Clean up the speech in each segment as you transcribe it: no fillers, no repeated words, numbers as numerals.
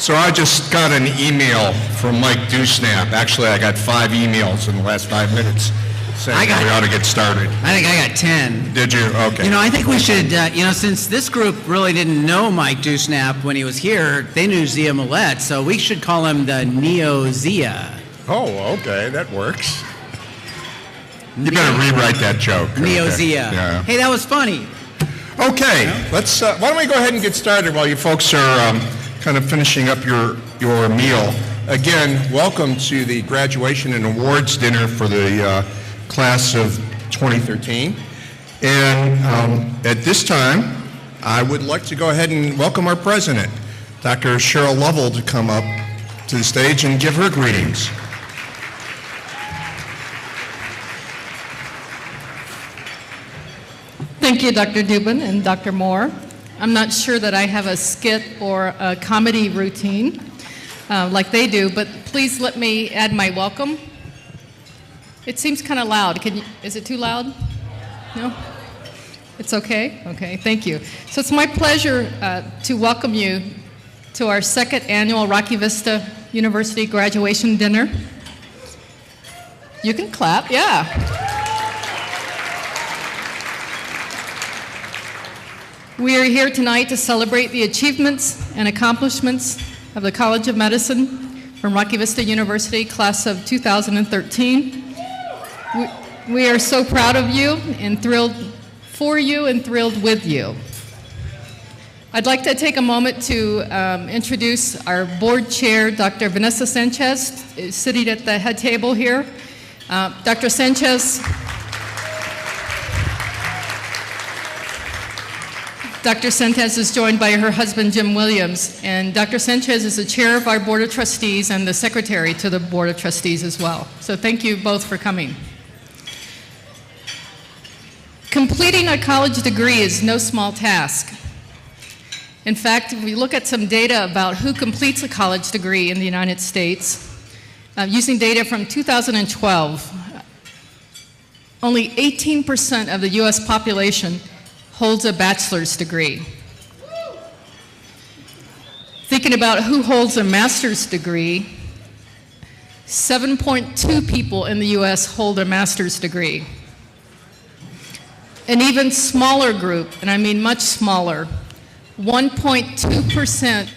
So I just got an email from Mike Dewsnap. Actually, I got 5 emails in the last 5 minutes saying we ought to get started. I think I got 10. Did you? Okay. You know, I think we should, since this group really didn't know Mike Dewsnap when he was here, they knew Zia Millette, so we should call him the Neo-Zia. Oh, okay, that works. You better rewrite that joke. Neo-Zia. Okay. Yeah. Hey, that was funny. Okay, let's. Why don't we go ahead and get started while you folks are kind of finishing up your meal. Again, welcome to the graduation and awards dinner for the class of 2013. And at this time, I would like to go ahead and welcome our president, Dr. Cheryl Lovell, to come up to the stage and give her greetings. Thank you, Dr. Dubin and Dr. Moore. I'm not sure that I have a skit or a comedy routine like they do, but please let me add my welcome. It seems kind of loud. Is it too loud? No? It's okay? Okay, thank you. So it's my pleasure to welcome you to our 2nd annual Rocky Vista University graduation dinner. You can clap, yeah. We are here tonight to celebrate the achievements and accomplishments of the College of Medicine from Rocky Vista University, class of 2013. We are so proud of you and thrilled for you and thrilled with you. I'd like to take a moment to introduce our board chair, Dr. Vanessa Sanchez, sitting at the head table here. Dr. Sanchez is joined by her husband, Jim Williams, and Dr. Sanchez is the chair of our Board of Trustees and the secretary to the Board of Trustees as well. So thank you both for coming. Completing a college degree is no small task. In fact, if we look at some data about who completes a college degree in the United States, using data from 2012, only 18% of the U.S. population holds a bachelor's degree. Thinking about who holds a master's degree, 7.2 people in the U.S. hold a master's degree. An even smaller group, and I mean much smaller, 1.2%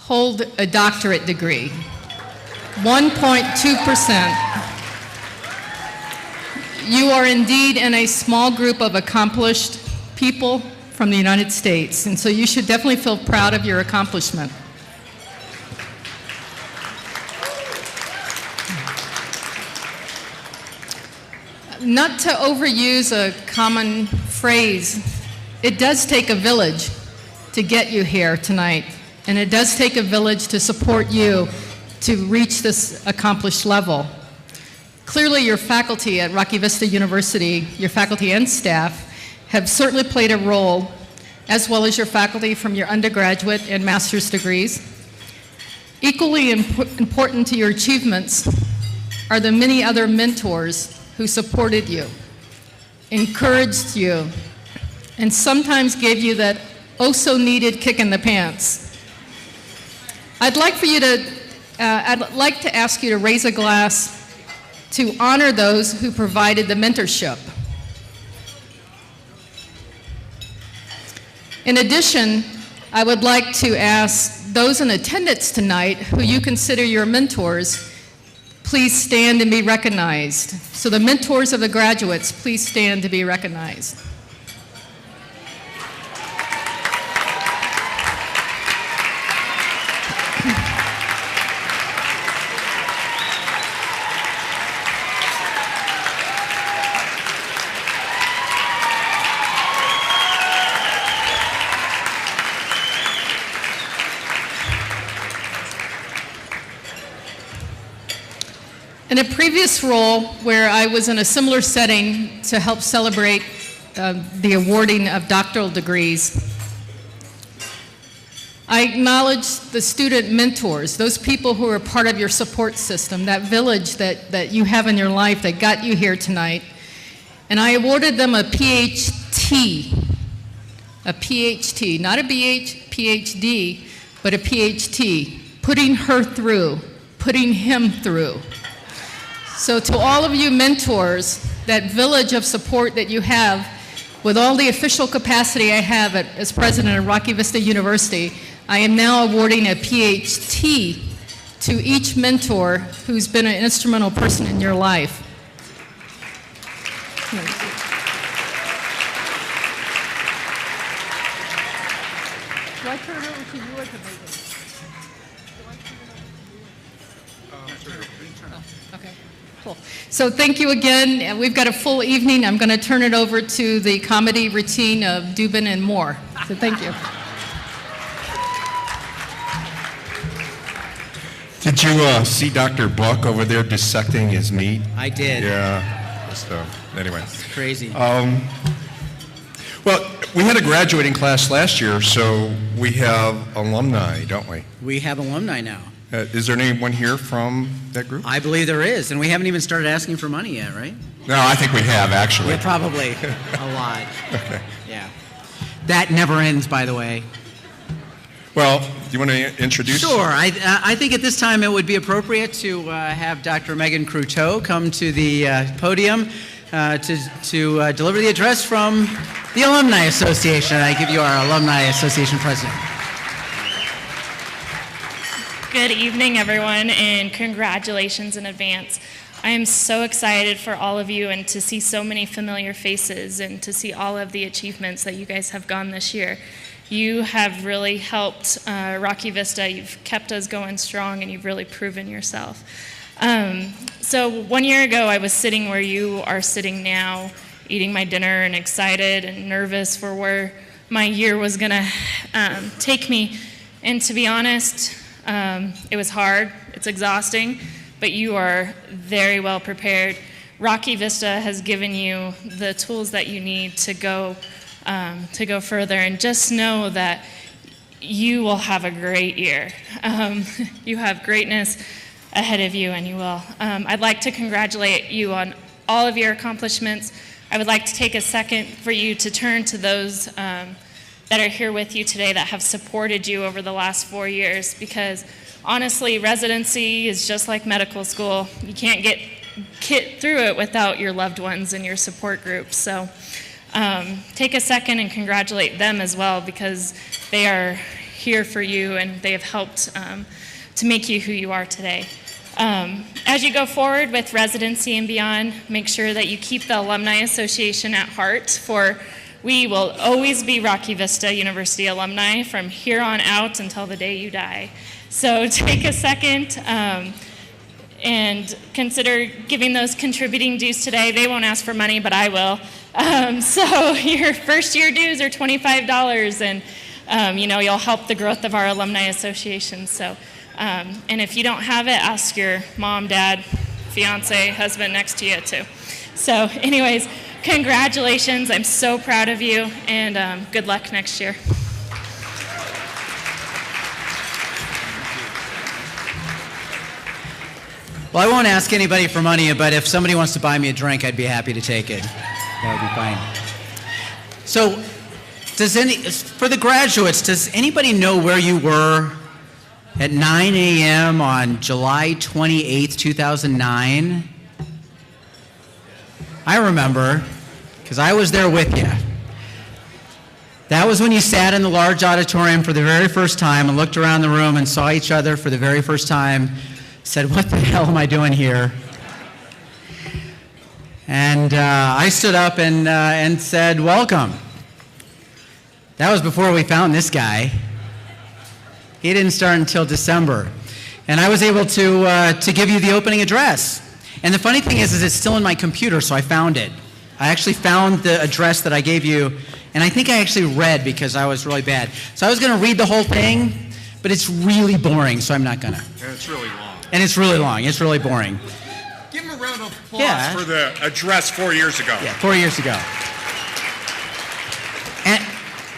hold a doctorate degree. 1.2%. You are indeed in a small group of accomplished people from the United States, and so you should definitely feel proud of your accomplishment. Not to overuse a common phrase, it does take a village to get you here tonight, and it does take a village to support you to reach this accomplished level. Clearly, your faculty at Rocky Vista University, your faculty and staff, have certainly played a role, as well as your faculty from your undergraduate and master's degrees. Equally important to your achievements are the many other mentors who supported you, encouraged you, and sometimes gave you that oh-so-needed kick in the pants. I'd like to ask you to raise a glass to honor those who provided the mentorship. In addition, I would like to ask those in attendance tonight who you consider your mentors, please stand and be recognized. So the mentors of the graduates, please stand to be recognized. In a previous role where I was in a similar setting to help celebrate the awarding of doctoral degrees, I acknowledge the student mentors, those people who are part of your support system, that village that you have in your life that got you here tonight. And I awarded them a PhD, not a PhD, but a PhD, putting her through, putting him through. So to all of you mentors, that village of support that you have, with all the official capacity I have as president of Rocky Vista University, I am now awarding a PhD to each mentor who's been an instrumental person in your life. Do I turn it over to you or to Megan? Okay, cool. So thank you again. We've got a full evening. I'm going to turn it over to the comedy routine of Dubin and Moore. So thank you. Did you see Dr. Buck over there dissecting his meat? I did. Yeah. So, anyway. It's crazy. Well, we had a graduating class last year, so we have alumni, don't we? We have alumni now. Is there anyone here from that group? I believe there is, and we haven't even started asking for money yet, right? No, I think we have, actually. Yeah, probably a lot. Okay. Yeah. That never ends, by the way. Well, do you want to introduce? Sure. I think at this time it would be appropriate to have Dr. Megan Croteau come to the podium to deliver the address from the Alumni Association. I give you our Alumni Association president. Good evening, everyone, and congratulations in advance. I am so excited for all of you and to see so many familiar faces and to see all of the achievements that you guys have gone this year. You have really helped Rocky Vista. You've kept us going strong, and you've really proven yourself. So 1 year ago, I was sitting where you are sitting now, eating my dinner and excited and nervous for where my year was going to take me. And to be honest, it was hard. It's exhausting, but you are very well prepared. Rocky Vista has given you the tools that you need to go further, and just know that you will have a great year. You have greatness ahead of you, and you will. I'd like to congratulate you on all of your accomplishments. I would like to take a second for you to turn to those that are here with you today that have supported you over the last 4 years, because honestly, residency is just like medical school. You can't get through it without your loved ones and your support groups. So take a second and congratulate them as well, because they are here for you and they have helped to make you who you are today. As you go forward with residency and beyond, make sure that you keep the Alumni Association at heart, for we will always be Rocky Vista University alumni from here on out until the day you die. So take a second and consider giving those contributing dues today. They won't ask for money, but I will. So your first year dues are $25, and you'll help the growth of our Alumni Association. So, and if you don't have it, ask your mom, dad, fiance, husband next to you too. So anyways, congratulations. I'm so proud of you, and good luck next year. Well, I won't ask anybody for money, but if somebody wants to buy me a drink, I'd be happy to take it. That would be fine. So, for the graduates, does anybody know where you were at 9 a.m. on July 28th, 2009? I remember, because I was there with you. That was when you sat in the large auditorium for the very first time and looked around the room and saw each other for the very first time, said, "What the hell am I doing here?" And I stood up and said, "Welcome." That was before we found this guy. He didn't start until December. And I was able to give you the opening address. And the funny thing is it's still in my computer, so I found it. I actually found the address that I gave you, and I think I actually read because I was really bad. So I was going to read the whole thing, but it's really boring, so I'm not going to. And it's really long. And it's really long. It's really boring. Give him a round of applause for the address 4 years ago. Yeah, 4 years ago.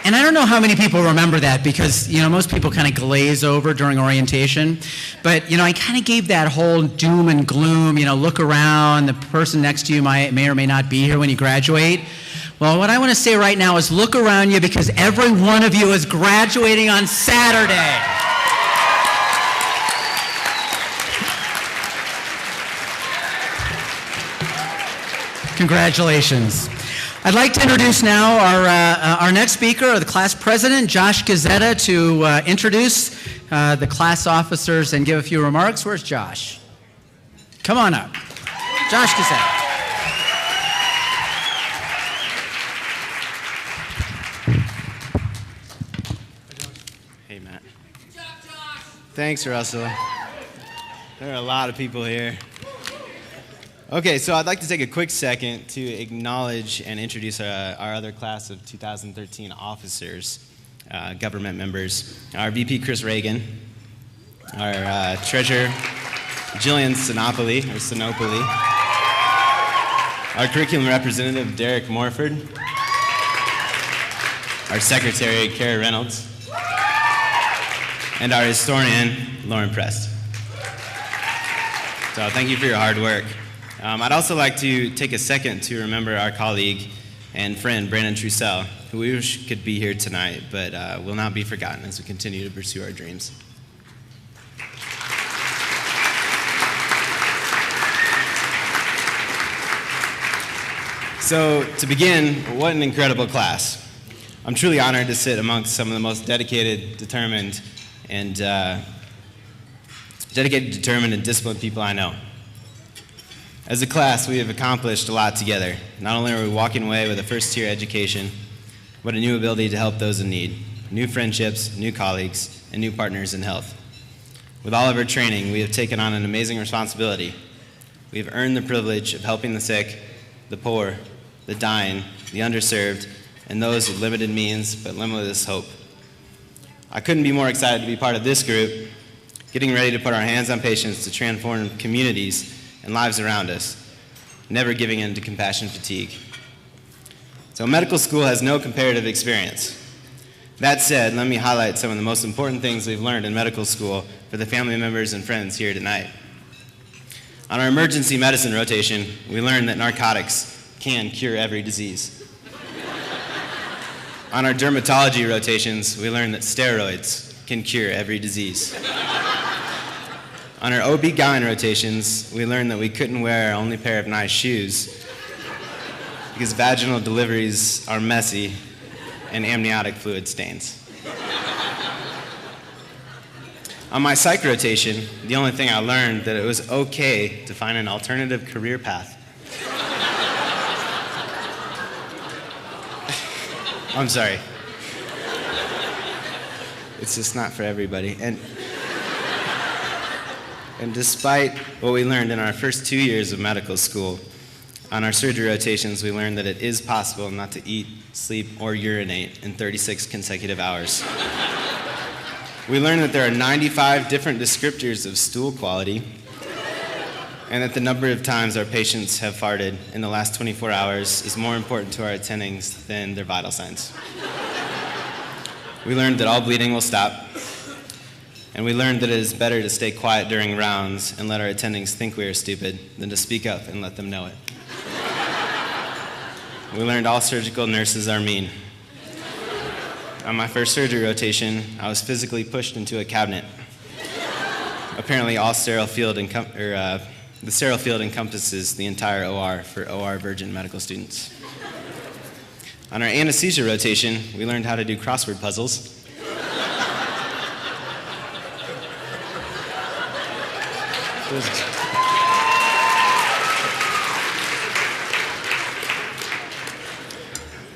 And I don't know how many people remember that, because, most people kind of glaze over during orientation. But, I kind of gave that whole doom and gloom, look around, the person next to you may or may not be here when you graduate. Well, what I want to say right now is look around you, because every one of you is graduating on Saturday. Congratulations. I'd like to introduce now our next speaker, the class president, Josh Gazzetta, to introduce the class officers and give a few remarks. Where's Josh? Come on up. Josh Gazzetta. Hey, Matt. Thanks, Russell. There are a lot of people here. Okay, so I'd like to take a quick second to acknowledge and introduce our other class of 2013 officers, government members. Our VP, Chris Reagan, our treasurer, Jillian Sinopoli, our curriculum representative, Derek Morford, our secretary, Kara Reynolds, and our historian, Lauren Prest. So thank you for your hard work. I'd also like to take a second to remember our colleague and friend, Brandon Trussell, who we wish could be here tonight, but will not be forgotten as we continue to pursue our dreams. So to begin, what an incredible class. I'm truly honored to sit amongst some of the most dedicated, determined, and disciplined people I know. As a class, we have accomplished a lot together. Not only are we walking away with a first-tier education, but a new ability to help those in need, new friendships, new colleagues, and new partners in health. With all of our training, we have taken on an amazing responsibility. We have earned the privilege of helping the sick, the poor, the dying, the underserved, and those with limited means but limitless hope. I couldn't be more excited to be part of this group, getting ready to put our hands on patients to transform communities and lives around us, never giving in to compassion fatigue. So medical school has no comparative experience. That said, let me highlight some of the most important things we've learned in medical school for the family members and friends here tonight. On our emergency medicine rotation, we learned that narcotics can cure every disease. On our dermatology rotations, we learned that steroids can cure every disease. On our OB-GYN rotations, we learned that we couldn't wear our only pair of nice shoes because vaginal deliveries are messy and amniotic fluid stains. On my psych rotation, the only thing I learned that it was okay to find an alternative career path. I'm sorry. It's just not for everybody. And despite what we learned in our first 2 years of medical school, on our surgery rotations, we learned that it is possible not to eat, sleep, or urinate in 36 consecutive hours. We learned that there are 95 different descriptors of stool quality, and that the number of times our patients have farted in the last 24 hours is more important to our attendings than their vital signs. We learned that all bleeding will stop, and we learned that it is better to stay quiet during rounds and let our attendings think we are stupid than to speak up and let them know it. We learned all surgical nurses are mean. On my first surgery rotation, I was physically pushed into a cabinet. Apparently, the sterile field encompasses the entire OR for OR virgin medical students. On our anesthesia rotation, we learned how to do crossword puzzles.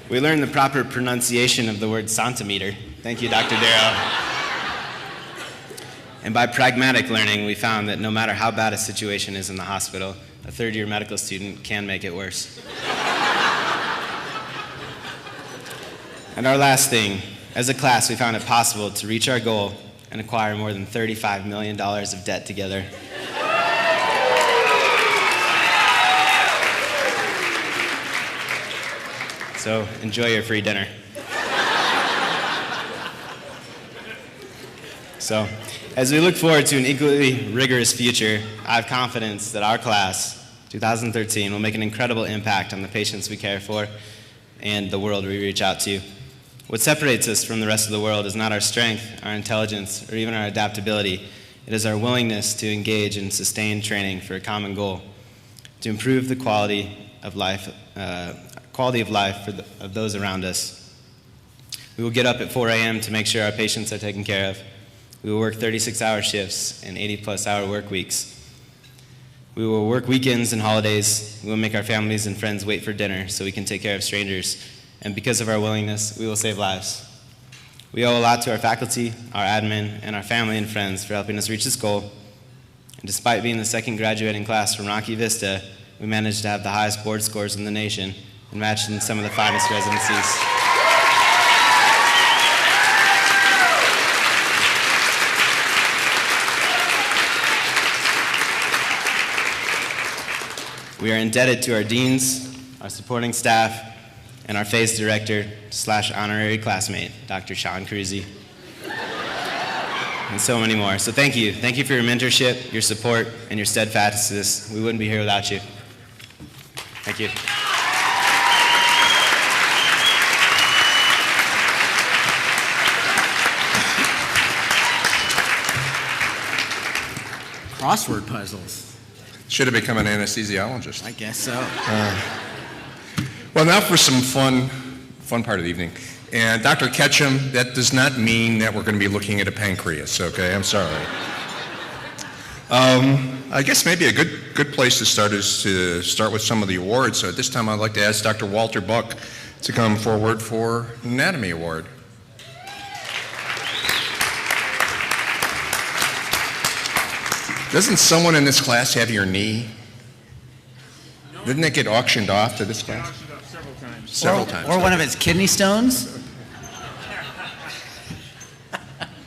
We learned the proper pronunciation of the word centimeter. Thank you, Dr. Darrow. And by pragmatic learning, we found that no matter how bad a situation is in the hospital, a third-year medical student can make it worse. And our last thing, as a class, we found it possible to reach our goal and acquire more than $35 million of debt together. So enjoy your free dinner. So, as we look forward to an equally rigorous future, I have confidence that our class, 2013, will make an incredible impact on the patients we care for and the world we reach out to. What separates us from the rest of the world is not our strength, our intelligence, or even our adaptability. It is our willingness to engage in sustained training for a common goal. to improve the quality of life of those around us. We will get up at 4 a.m. to make sure our patients are taken care of. We will work 36-hour shifts and 80-plus hour work weeks. We will work weekends and holidays. We will make our families and friends wait for dinner so we can take care of strangers. And because of our willingness, we will save lives. We owe a lot to our faculty, our admin, and our family and friends for helping us reach this goal. And despite being the second graduating class from Rocky Vista, we managed to have the highest board scores in the nation and matched in some of the finest residencies. We are indebted to our deans, our supporting staff, and our FACE director / honorary classmate, Dr. Sean Cruzy, and so many more. So thank you. Thank you for your mentorship, your support, and your steadfastness. We wouldn't be here without you. Thank you. Crossword puzzles. Should have become an anesthesiologist. I guess so. Well, now for some fun part of the evening. And Dr. Ketchum, that does not mean that we're going to be looking at a pancreas, okay? I'm sorry. I guess maybe a good place to start is to start with some of the awards. So at this time, I'd like to ask Dr. Walter Buck to come forward for an Anatomy Award. Doesn't someone in this class have your knee? Didn't it get auctioned off to this class? Auctioned off several times. Several times. Or one of his kidney stones?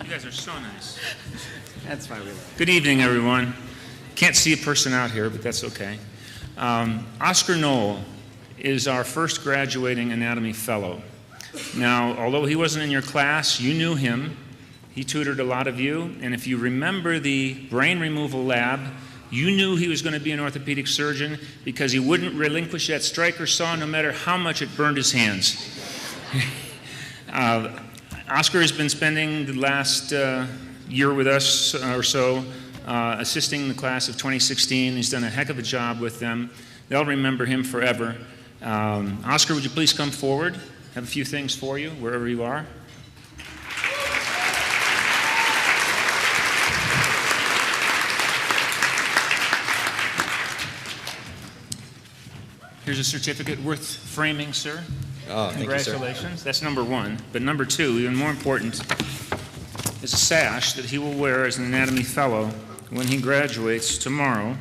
You guys are so nice. That's why we love Good evening, everyone. Can't see a person out here, but that's okay. Oscar Knoll is our first graduating anatomy fellow. Now, although he wasn't in your class, you knew him. He tutored a lot of you, and if you remember the brain removal lab, you knew he was going to be an orthopedic surgeon because he wouldn't relinquish that Stryker saw no matter how much it burned his hands. Oscar has been spending the last year with us or so, assisting the class of 2016. He's done a heck of a job with them. They'll remember him forever. Oscar, would you please come forward? I have a few things for you, wherever you are. Here's a certificate worth framing, sir. Oh, thank you, sir. Congratulations. That's number one. But number two, even more important, is a sash that he will wear as an anatomy fellow when he graduates tomorrow.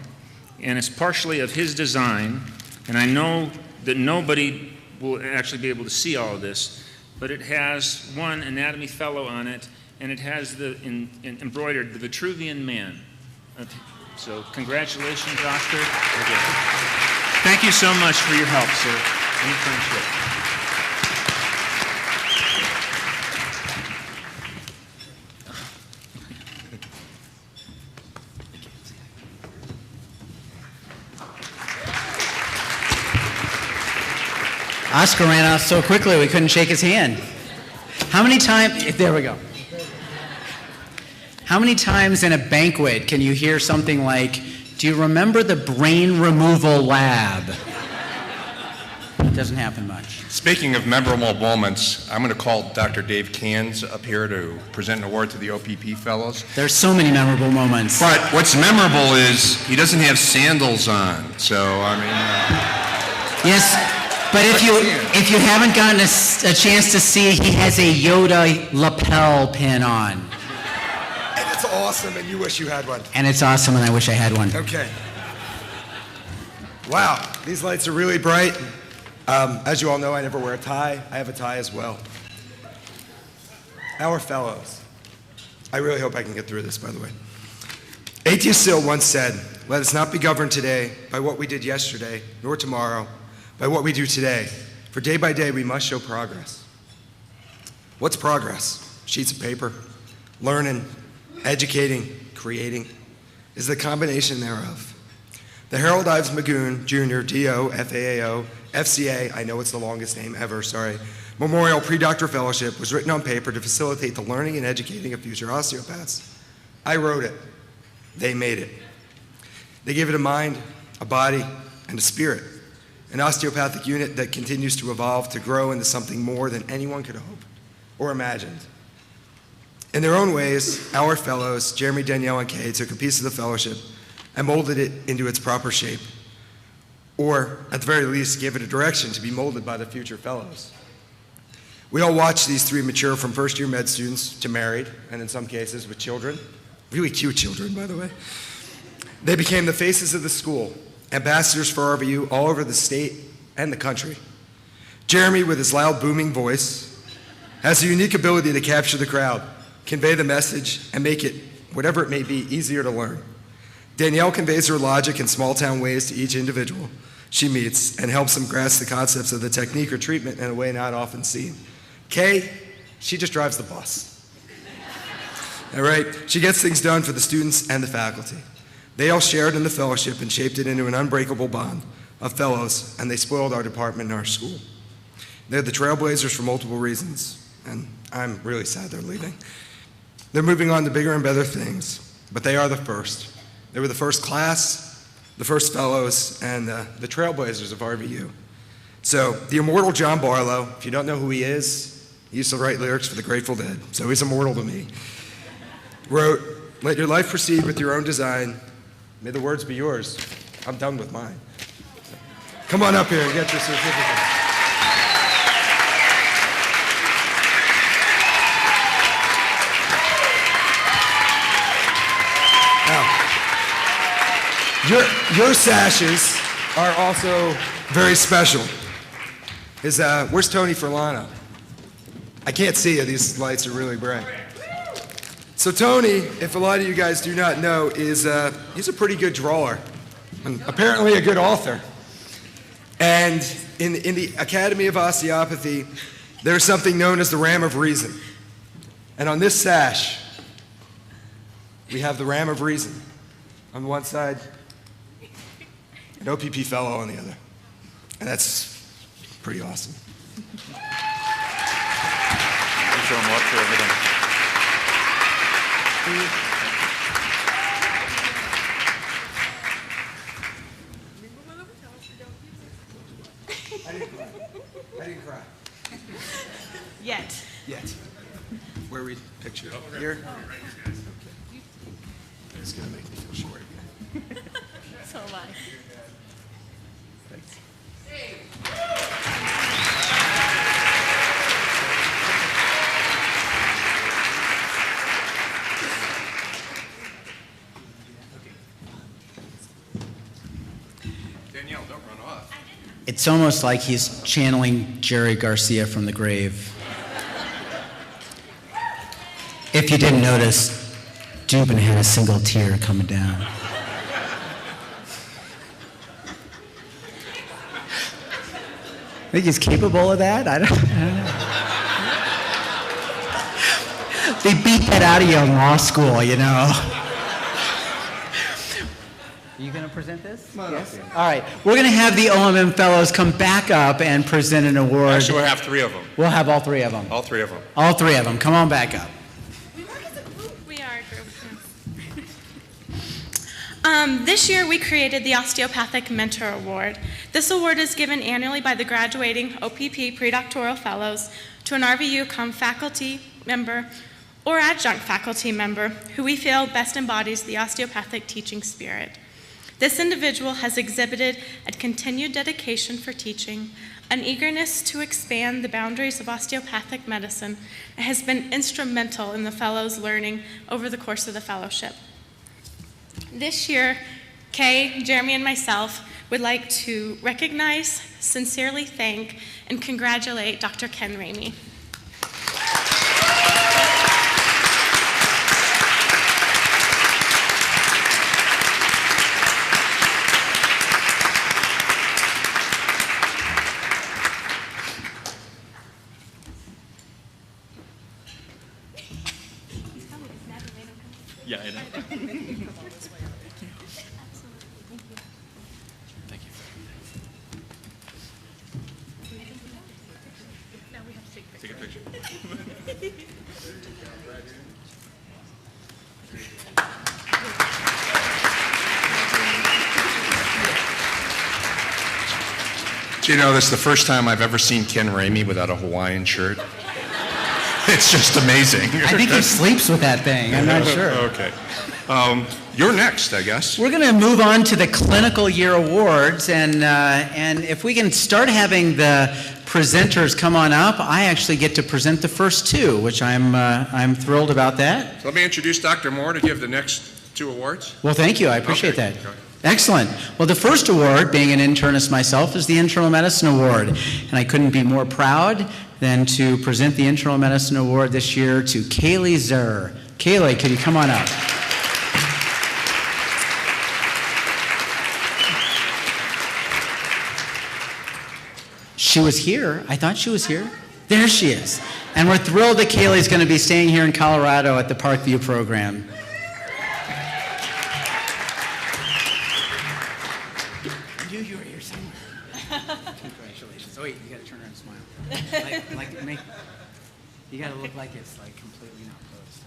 And it's partially of his design. And I know that nobody will actually be able to see all of this, but it has one anatomy fellow on it, and it has the embroidered the Vitruvian Man. So congratulations, Oscar. Okay. Thank you so much for your help, sir, and your friendship. Oscar ran out so quickly we couldn't shake his hand. How many times, there we go. How many times in a banquet can you hear something like, do you remember the brain removal lab? It doesn't happen much. Speaking of memorable moments, I'm going to call Dr. Dave Cans up here to present an award to the OPP fellows. There's so many memorable moments. But what's memorable is he doesn't have sandals on. So, I mean... Yes, but if you haven't gotten a chance to see, he has a Yoda lapel pin on. And it's awesome, and you wish you had one. And it's awesome, and I wish I had one. Okay. Wow, these lights are really bright. As you all know, I never wear a tie. I have a tie as well. Our fellows. I really hope I can get through this, by the way. A.T. Still once said, "Let us not be governed today by what we did yesterday, nor tomorrow by what we do today. For day by day, we must show progress." What's progress? Sheets of paper. Learning, educating, creating is the combination thereof. The Harold Ives Magoon Jr. DO FAAO FCA, I know it's the longest name ever, sorry, Memorial Pre-Doctor Fellowship was written on paper to facilitate the learning and educating of future osteopaths. I wrote it. They made it. They gave it a mind, a body, and a spirit, an osteopathic unit that continues to evolve to grow into something more than anyone could hope or imagined. In their own ways, our fellows, Jeremy, Danielle, and Kay, took a piece of the fellowship and molded it into its proper shape, or at the very least, gave it a direction to be molded by the future fellows. We all watched these three mature from first-year med students to married, and in some cases with children, really cute children, by the way. They became the faces of the school, ambassadors for RVU all over the state and the country. Jeremy, with his loud, booming voice, has a unique ability to capture the crowd, convey the message, and make it, whatever it may be, easier to learn. Danielle conveys her logic in small-town ways to each individual she meets and helps them grasp the concepts of the technique or treatment in a way not often seen. Kay, she just drives the bus. All right? She gets things done for the students and the faculty. They all shared in the fellowship and shaped it into an unbreakable bond of fellows, and they spoiled our department and our school. They're the trailblazers for multiple reasons, and I'm really sad they're leaving. They're moving on to bigger and better things, but they are the first. They were the first class, the first fellows, and the trailblazers of RVU. So the immortal John Barlow, if you don't know who he is, he used to write lyrics for the Grateful Dead, so he's immortal to me, wrote, "Let your life proceed with your own design. May the words be yours." I'm done with mine. Come on up here and get your certificate. Now, your sashes are also very special. Where's Tony Furlano? I can't see you. These lights are really bright. So Tony, if a lot of you guys do not know, he's a pretty good drawer, and apparently a good author. And in the Academy of Osteopathy, there's something known as the Ram of Reason. And on this sash, we have the Ram of Reason on one side, an OPP fellow on the other. And that's pretty awesome. Thank you so much for everything. I didn't cry. Yet. Where we picture it? Here? It's going to make me feel short again. So am I. Thanks. Danielle, don't run off. It's almost like he's channeling Jerry Garcia from the grave. If you didn't notice, Dubin had a single tear coming down. I think he's capable of that. I don't know. They beat that out of you in law school, you know. Are you going to present this? Yes. All right. We're going to have the OMM fellows come back up and present an award. Actually, we'll have three of them. We'll have all three of them. All three of them. All three of them. Come on back up. We are a group. This year, we created the Osteopathic Mentor Award. This award is given annually by the graduating OPP predoctoral fellows to an RVU faculty member or adjunct faculty member who we feel best embodies the osteopathic teaching spirit. This individual has exhibited a continued dedication for teaching, an eagerness to expand the boundaries of osteopathic medicine, and has been instrumental in the fellows' learning over the course of the fellowship. This year, Kay, Jeremy, and myself would like to recognize, sincerely thank, and congratulate Dr. Ken Ramey. Yeah, I know. Take a picture. Do you know this is the first time I've ever seen Ken Ramey without a Hawaiian shirt? It's just amazing. I think he sleeps with that thing. I'm not sure. Okay. You're next, I guess. We're going to move on to the Clinical Year Awards, and if we can start having the presenters come on up, I actually get to present the first two, which I'm thrilled about that. So let me introduce Dr. Moore to give the next two awards. Well, thank you. I appreciate Okay. that. Excellent. Well, the first award, being an internist myself, is the Internal Medicine Award, and I couldn't be more proud than to present the Internal Medicine Award this year to Kaylee Zur. Kaylee, could you come on up? She was here. I thought she was here. There she is. And we're thrilled that Kaylee's going to be staying here in Colorado at the RVU program. I knew you were here somewhere. Congratulations. Oh wait, you got to turn around and smile. Like make. You got to look like it's like completely not closed.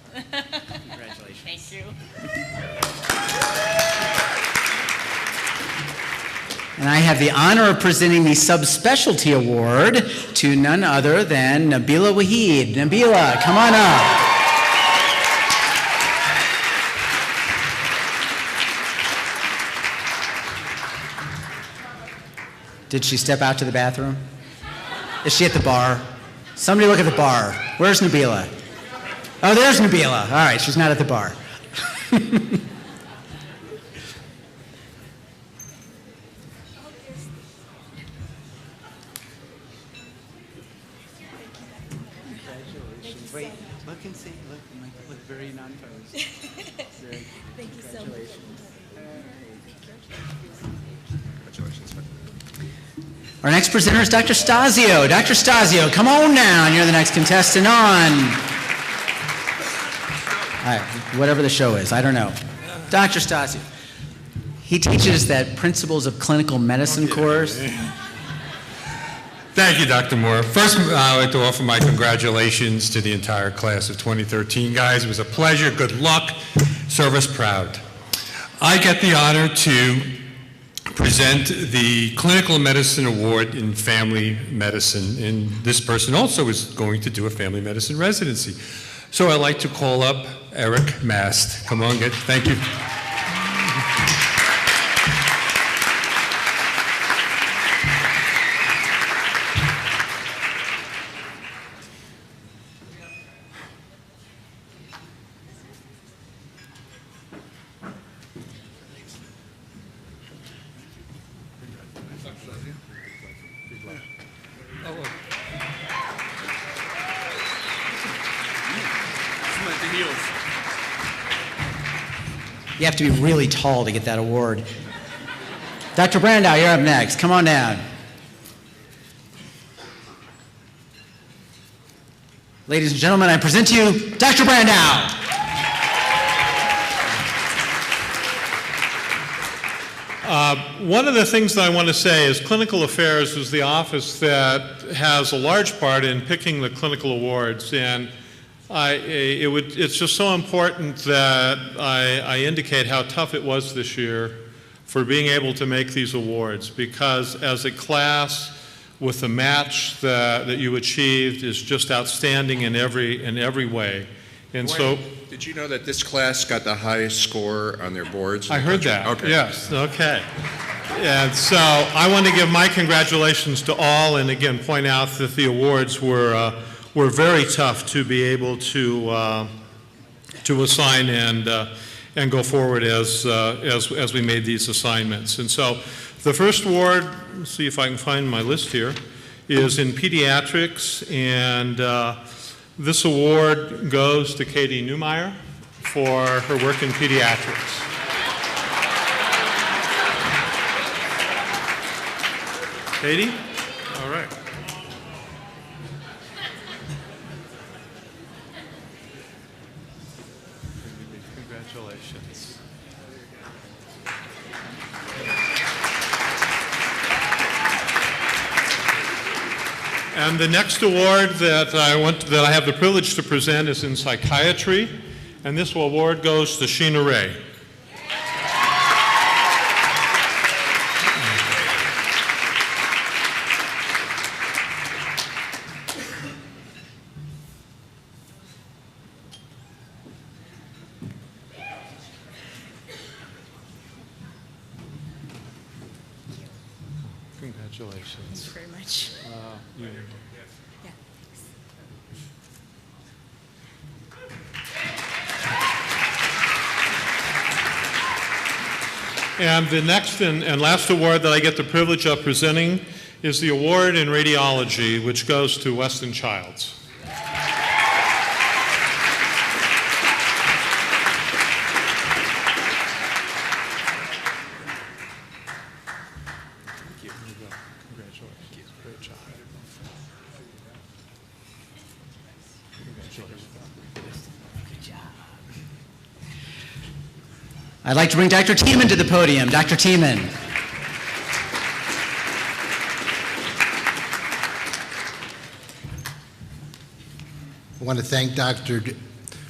Congratulations. Thank you. And I have the honor of presenting the Subspecialty Award to none other than Nabila Waheed. Nabila, come on up. Did she step out to the bathroom? Is she at the bar? Somebody look at the bar. Where's Nabila? Oh, there's Nabila. All right, she's not at the bar. Wait, look and see. Look very non-posed. Thank you so much. Congratulations. Our next presenter is Dr. Stasio. Dr. Stasio, come on down. You're the next contestant on. Whatever the show is, I don't know. Dr. Stasio. He teaches that Principles of Clinical Medicine course. Thank you, Dr. Moore. First, I'd like to offer my congratulations to the entire class of 2013, guys. It was a pleasure. Good luck. Service proud. I get the honor to present the Clinical Medicine Award in Family Medicine, and this person also is going to do a family medicine residency. So I'd like to call up Eric Mast. Come on, thank you. You have to be really tall to get that award. Dr. Brandow, you're up next. Come on down. Ladies and gentlemen, I present to you Dr. Brandow. One of the things that I want to say is Clinical Affairs is the office that has a large part in picking the clinical awards, and it's just so important that I indicate how tough it was this year for being able to make these awards, because as a class with the match that you achieved is just outstanding in every way. And so, did you know that this class got the highest score on their boards? I heard that. Okay. Yes. Okay. And so I want to give my congratulations to all, and again point out that the awards were very tough to be able to assign and go forward as we made these assignments. And so the first award, let's see if I can find my list here, is in pediatrics, and this award goes to Katie Newmeyer for her work in pediatrics. Katie? All right. Congratulations. And the next award that I have the privilege to present is in psychiatry, and this award goes to Sheena Ray. Congratulations. Thank you very much. You- Yeah. And the next and last award that I get the privilege of presenting is the award in radiology, which goes to Weston Childs. Congratulations. Great job. I'd like to bring Dr. Tiemann to the podium. Dr. Tiemann. I want to thank Dr.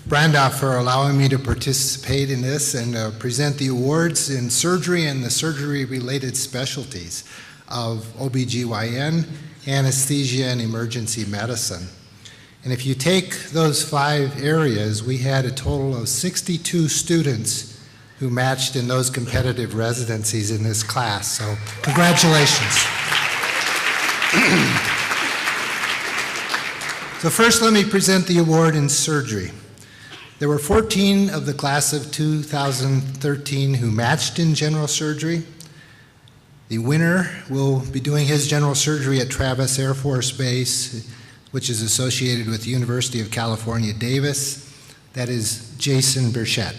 Brandoff for allowing me to participate in this and present the awards in surgery and the surgery-related specialties of OBGYN, anesthesia, and emergency medicine. And if you take those 5 areas, we had a total of 62 students who matched in those competitive residencies in this class. So congratulations. So first, let me present the award in surgery. There were 14 of the class of 2013 who matched in general surgery. The winner will be doing his general surgery at Travis Air Force Base, which is associated with the University of California, Davis. That is Jason Burchett.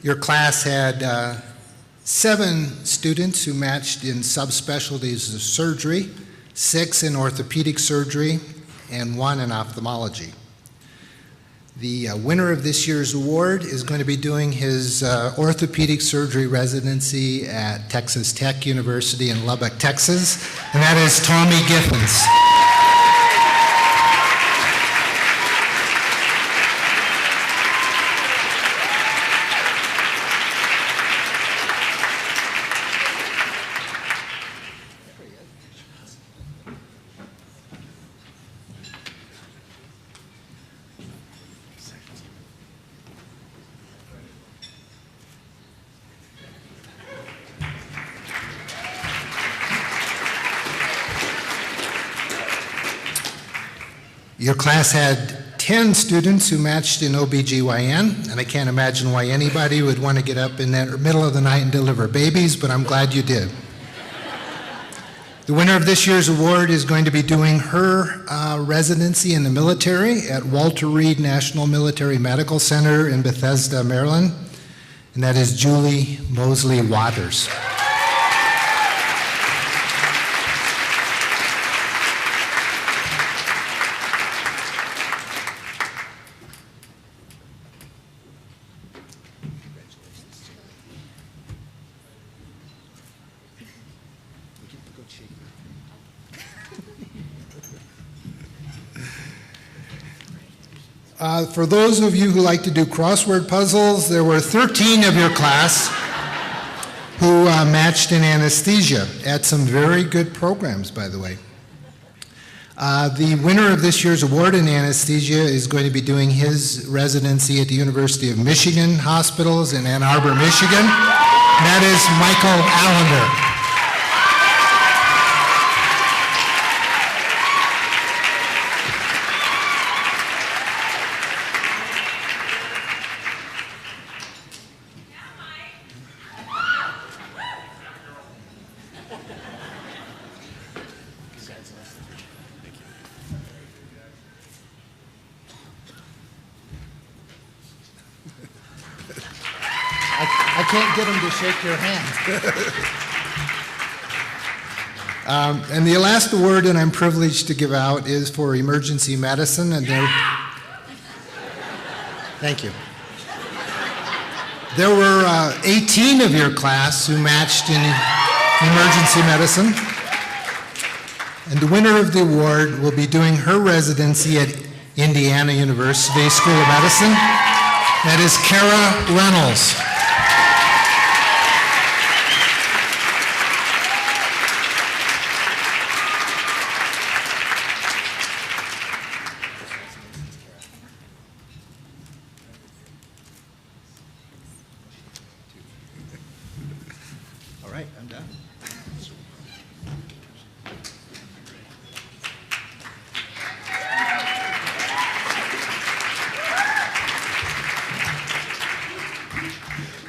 Your class had 7 students who matched in subspecialties of surgery, 6 in orthopedic surgery, and 1 in ophthalmology. The winner of this year's award is going to be doing his orthopedic surgery residency at Texas Tech University in Lubbock, Texas, and that is Tommy Giffens. Your class had 10 students who matched in OBGYN, and I can't imagine why anybody would want to get up in the middle of the night and deliver babies, but I'm glad you did. The winner of this year's award is going to be doing her residency in the military at Walter Reed National Military Medical Center in Bethesda, Maryland, and that is Julie Mosley Waters. For those of you who like to do crossword puzzles, there were 13 of your class who matched in anesthesia at some very good programs, by the way. The winner of this year's award in anesthesia is going to be doing his residency at the University of Michigan Hospitals in Ann Arbor, Michigan. And that is Michael Allender. I can't get him to shake your hand. And the last award that I'm privileged to give out is for emergency medicine. And thank you. There were 18 of your class who matched in emergency medicine. And the winner of the award will be doing her residency at Indiana University School of Medicine. That is Kara Reynolds.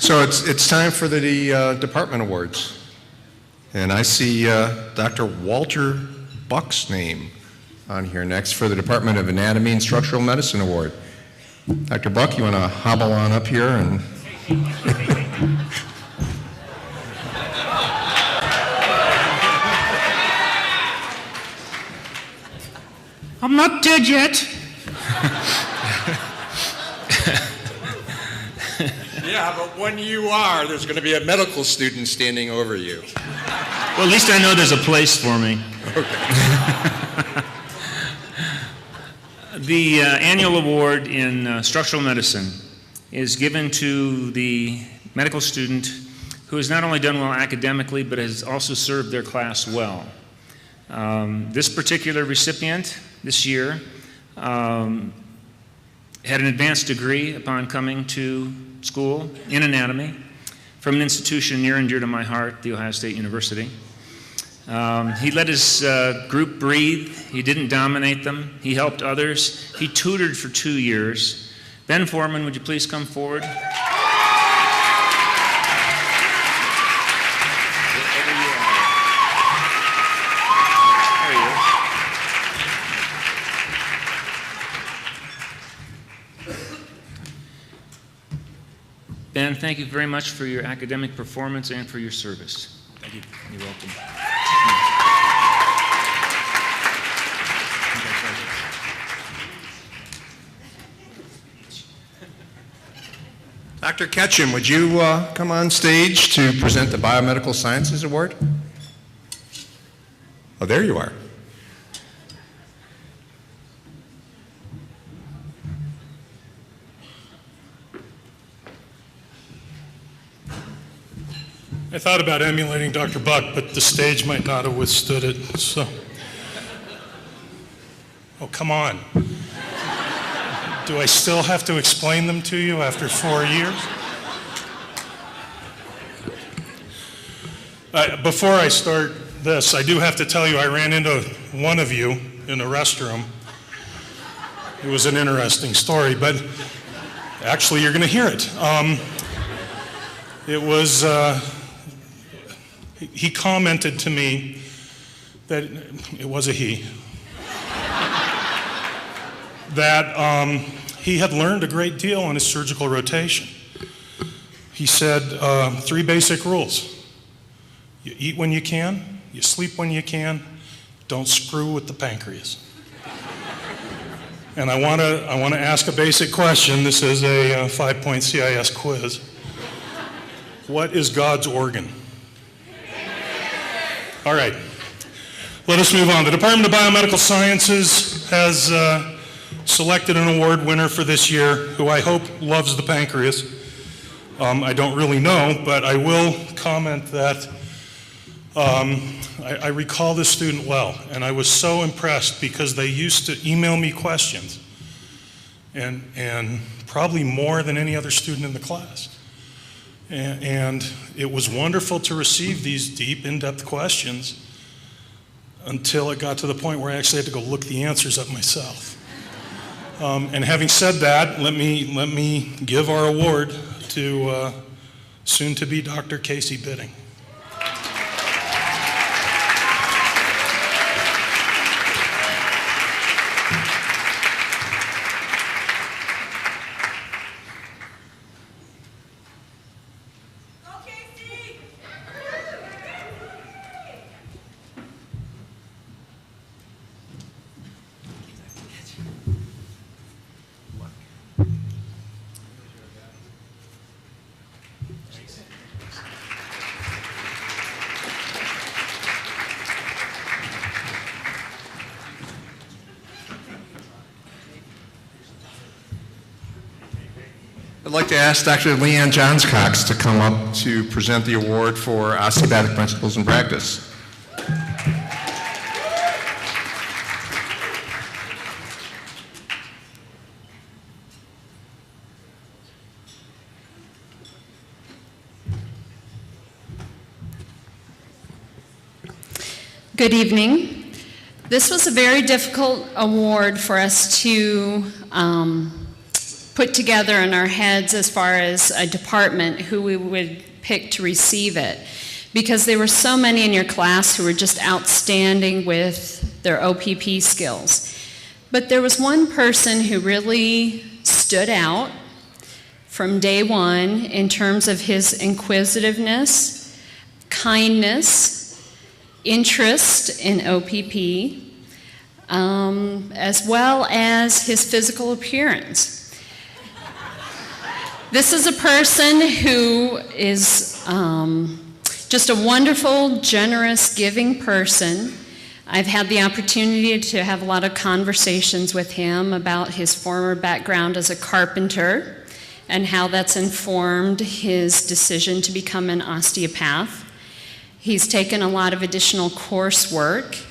So it's time for the department awards. And I see Dr. Walter Buck's name on here next for the Department of Anatomy and Structural Medicine Award. Dr. Buck, you want to hobble on up here and... I'm not dead yet. Yeah, but when you are, there's going to be a medical student standing over you. Well, at least I know there's a place for me. Okay. The annual award in structural medicine is given to the medical student who has not only done well academically, but has also served their class well. This particular recipient this year had an advanced degree upon coming to school in anatomy from an institution near and dear to my heart, The Ohio State University. He let his group breathe. He didn't dominate them. He helped others. He tutored for 2 years. Ben Foreman, would you please come forward? Ben, thank you very much for your academic performance and for your service. Thank you. You're welcome. Dr. Ketchum, would you come on stage to present the Biomedical Sciences Award? Oh, there you are. I thought about emulating Dr. Buck, but the stage might not have withstood it, so. Oh, come on. Do I still have to explain them to you after 4 years? Before I start this, I do have to tell you I ran into one of you in a restroom. It was an interesting story, but actually you're going to hear it. It was, he commented to me that, it was a he, that he had learned a great deal on his surgical rotation. He said 3 basic rules. You eat when you can, you sleep when you can, don't screw with the pancreas. And I want to ask a basic question. This is a 5-point CIS quiz. What is God's organ? All right, let us move on. The Department of Biomedical Sciences has selected an award winner for this year who I hope loves the pancreas. I don't really know, but I will comment that I recall this student well, and I was so impressed because they used to email me questions, and probably more than any other student in the class. And it was wonderful to receive these deep, in-depth questions until it got to the point where I actually had to go look the answers up myself. And having said that, let me give our award to soon-to-be Dr. Casey Bidding. I'd like to ask Dr. Leanne Johns-Cox to come up to present the award for Osteopathic Principles in Practice. Good evening. This was a very difficult award for us to put together in our heads as far as a department who we would pick to receive it, because there were so many in your class who were just outstanding with their OPP skills. But there was one person who really stood out from day one in terms of his inquisitiveness, kindness, interest in OPP, as well as his physical appearance. This is a person who is just a wonderful, generous, giving person. I've had the opportunity to have a lot of conversations with him about his former background as a carpenter and how that's informed his decision to become an osteopath. He's taken a lot of additional coursework.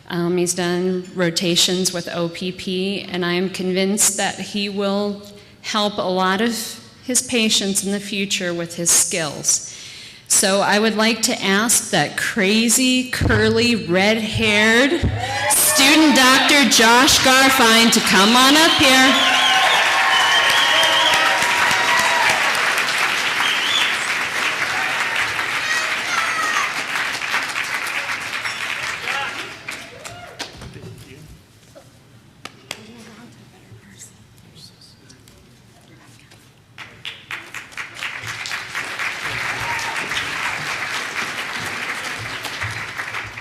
He's done rotations with OPP, and I am convinced that he will help a lot of his patients in the future with his skills. So I would like to ask that crazy, curly, red-haired student Dr. Josh Garfine to come on up here.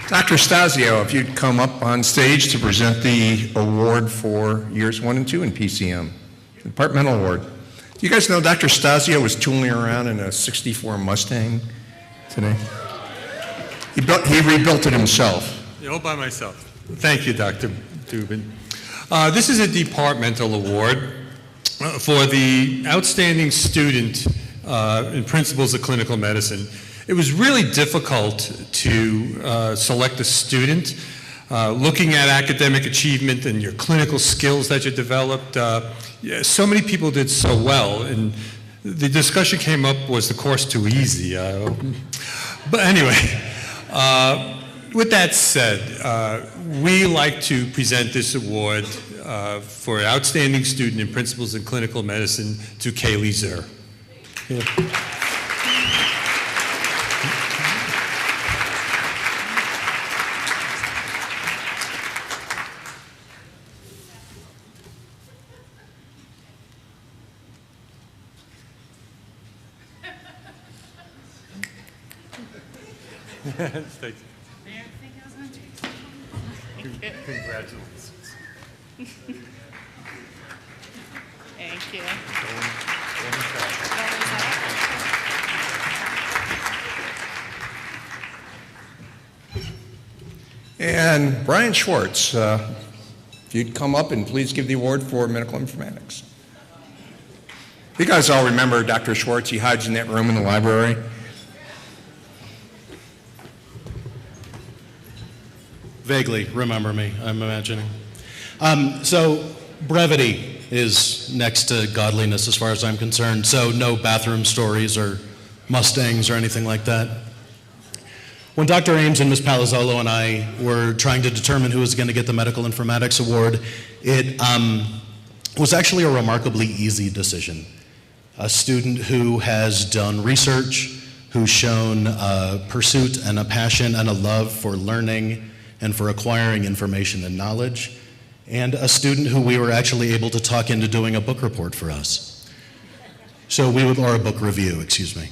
Dr. Stasio, if you'd come up on stage to present the award for years 1 and 2 in PCM, departmental award. Do you guys know Dr. Stasio was tooling around in a 64 Mustang today? He rebuilt it himself. All by myself. Thank you, Dr. Dubin. This is a departmental award for the outstanding student in principles of clinical medicine. It was really difficult to select a student. Looking at academic achievement and your clinical skills that you developed, so many people did so well, and the discussion came up, was the course too easy? But anyway, with that said, we like to present this award for outstanding student in principles in clinical medicine to Kaylee Zer. Yeah. Thank you. Congratulations. Thank you. And Brian Schwartz, if you'd come up and please give the award for medical informatics. You guys all remember Dr. Schwartz. He hides in that room in the library. Vaguely remember me, I'm imagining. So brevity is next to godliness as far as I'm concerned, so no bathroom stories or Mustangs or anything like that. When Dr. Ames and Ms. Palazzolo and I were trying to determine who was going to get the Medical Informatics Award, it was actually a remarkably easy decision. A student who has done research, who's shown a pursuit and a passion and a love for learning and for acquiring information and knowledge, and a student who we were actually able to talk into doing a book report for us. Or a book review, excuse me.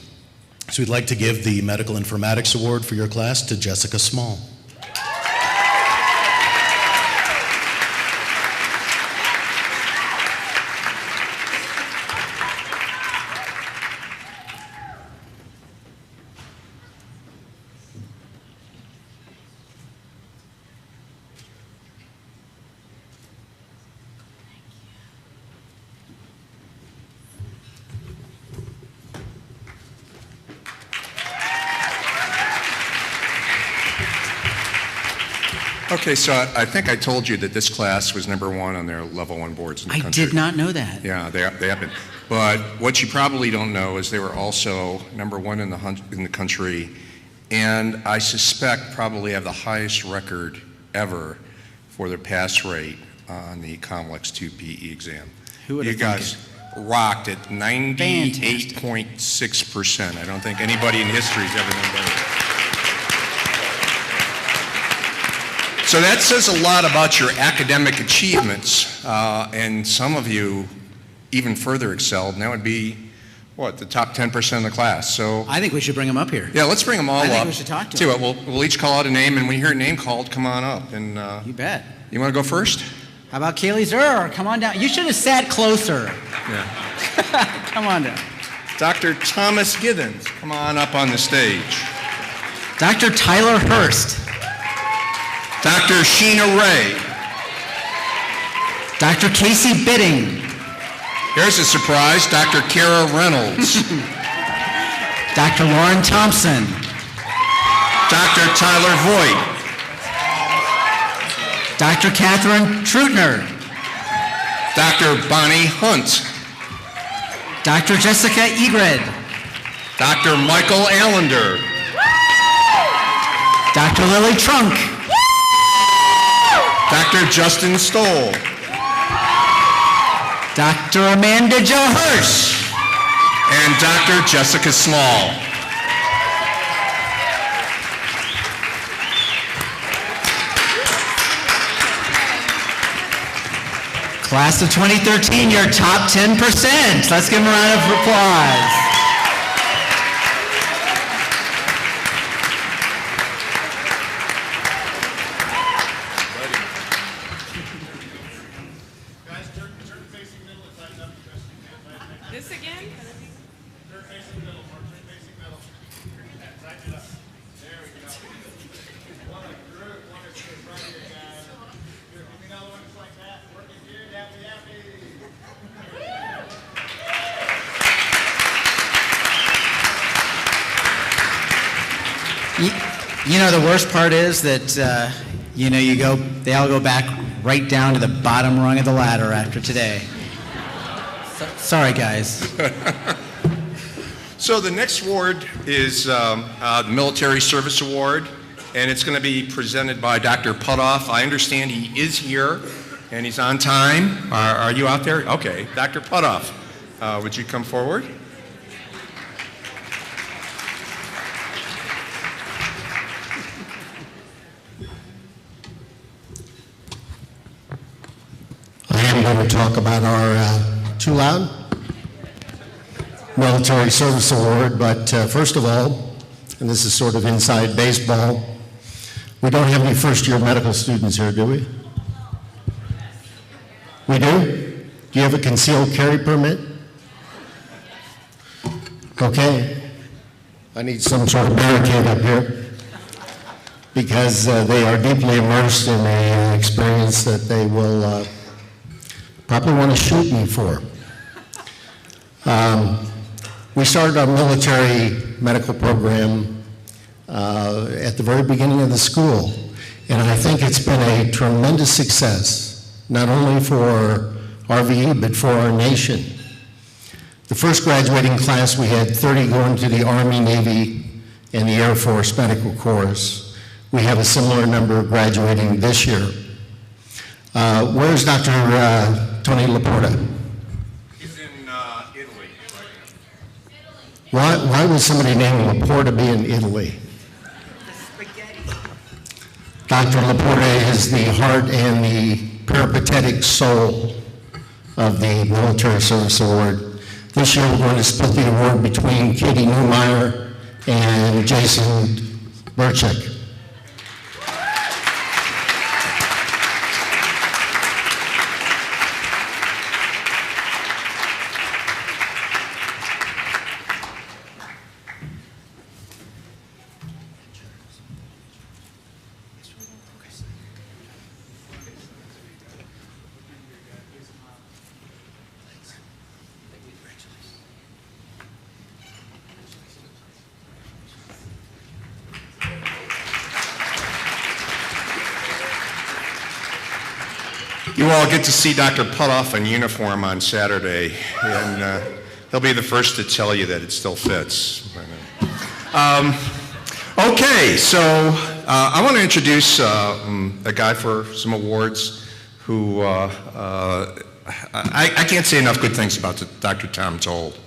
So we'd like to give the Medical Informatics Award for your class to Jessica Small. Okay, so I think I told you that this class was #1 on their level 1 boards in the I country. did not know that. Yeah, they have been. But what you probably don't know is they were also #1 in the country, and I suspect probably have the highest record ever for their pass rate on the COMLEX 2 PE exam. Who would have You guys, rocked at 98.6%. I don't think anybody in history has ever done better. So that says a lot about your academic achievements, and some of you even further excelled, and that would be, what, the top 10% of the class. So I think we should bring them up here. yeah, let's bring them all up. I think we should talk to Tell you them. what, we'll each call out a name, and when you hear a name called, come on up. And You bet. you want to go first? How about Kaylee Zur? Come on down. You should have sat closer. Yeah. Come on down. Dr. Thomas Githens, come on up on the stage. Dr. Tyler Hurst. Dr. Sheena Ray. Dr. Casey Bidding. Here's a surprise, Dr. Kara Reynolds. Dr. Lauren Thompson. Dr. Tyler Voigt. Dr. Catherine Trutner. Dr. Bonnie Hunt. Dr. Jessica Egred. Dr. Michael Allender. Dr. Lily Trunk. Dr. Justin Stoll. Dr. Amanda Jo Hirsch. And Dr. Jessica Small. Class of 2013, your top 10%. Let's give them a round of applause. This again? You know, the worst part is that, they all go back right down to the bottom rung of the ladder after today. Sorry, guys. So the next award is the Military Service Award, and it's going to be presented by Dr. Putoff. I understand he is here, and he's on time. Are you out there? Okay. Dr. Putoff, would you come forward? I am going to talk about our, too loud? Military Service Award, but first of all, and this is sort of inside baseball, we don't have any first-year medical students here, do we? We do? Do you have a concealed carry permit? Okay. I need some sort of barricade up here because they are deeply immersed in an experience that they will probably want to shoot me for. We started our military medical program at the very beginning of the school, and I think it's been a tremendous success, not only for RVU, but for our nation. The first graduating class, we had 30 going to the Army, Navy, and the Air Force Medical Corps. We have a similar number graduating this year. Where's Dr. Tony Laporta? He's in Italy. Why would somebody named Laporta be in Italy? Dr. Laporta is the heart and the peripatetic soul of the Military Service Award. This year we're going to split the award between Katie Newmeyer and Jason Burchek. You all get to see Dr. Putoff in uniform on Saturday, and he'll be the first to tell you that it still fits. Okay, so I want to introduce a guy for some awards who I can't say enough good things about Dr. Tom Told.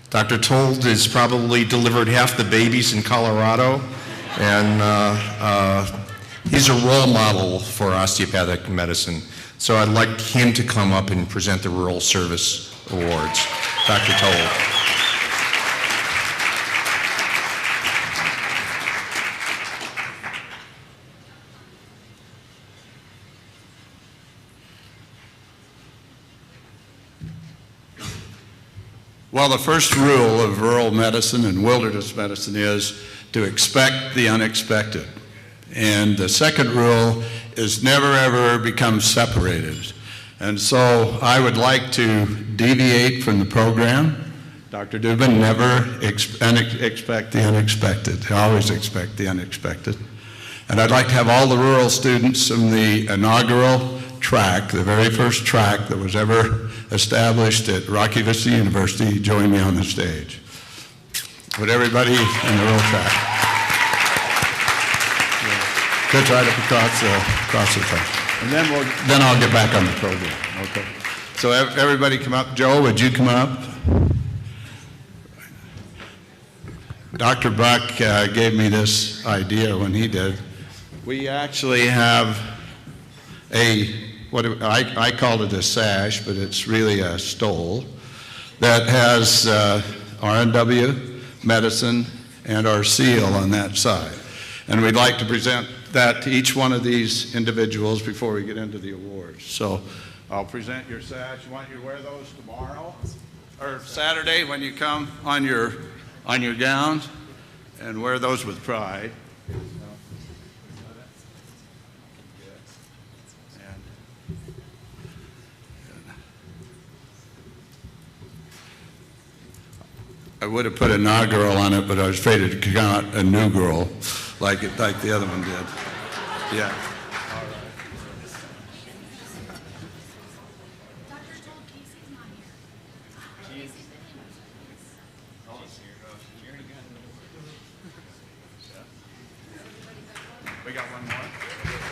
Dr. Told has probably delivered half the babies in Colorado, and he's a role model for osteopathic medicine. So I'd like him to come up and present the Rural Service Awards. Dr. Told. Well, the first rule of rural medicine and wilderness medicine is to expect the unexpected. And the second rule is never ever become separated. And so I would like to deviate from the program. Dr. Dubin, never expect the unexpected. Always expect the unexpected. And I'd like to have all the rural students from the inaugural track, the very first track that was ever established at Rocky Vista University, join me on the stage. Would everybody in the rural track? Good, right up across the track. And then I'll get back on the program. Okay. So everybody come up. Joe, would you come up? Dr. Buck gave me this idea when he did. We actually have I called it a sash, but it's really a stole that has RNW, medicine, and our seal on that side. And we'd like to present that to each one of these individuals before we get into the awards. So I'll present your sash. I want you to wear those tomorrow or Saturday when you come on your gowns, and wear those with pride. I would have put a inaugural on it, but I was afraid it could come out a new girl, like the other one did. Yeah. All right. We got one more.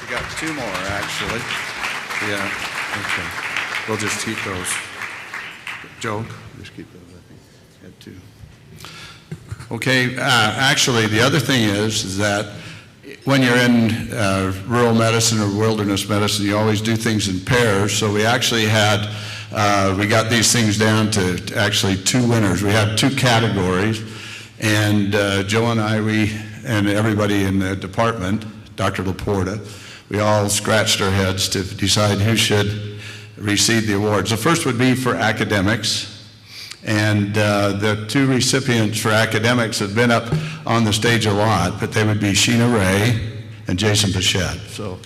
We got two more, actually. Yeah. Okay. We'll just keep those. Joe, just keep those. I think had two. Okay, actually, the other thing is that when you're in rural medicine or wilderness medicine, you always do things in pairs. So we actually had, we got these things down to actually two winners. We had two categories, and Joe and I, and everybody in the department, Dr. Laporta, we all scratched our heads to decide who should receive the awards. The first would be for academics. And the two recipients for academics have been up on the stage a lot, but they would be Sheena Ray and Jason Bichette. So,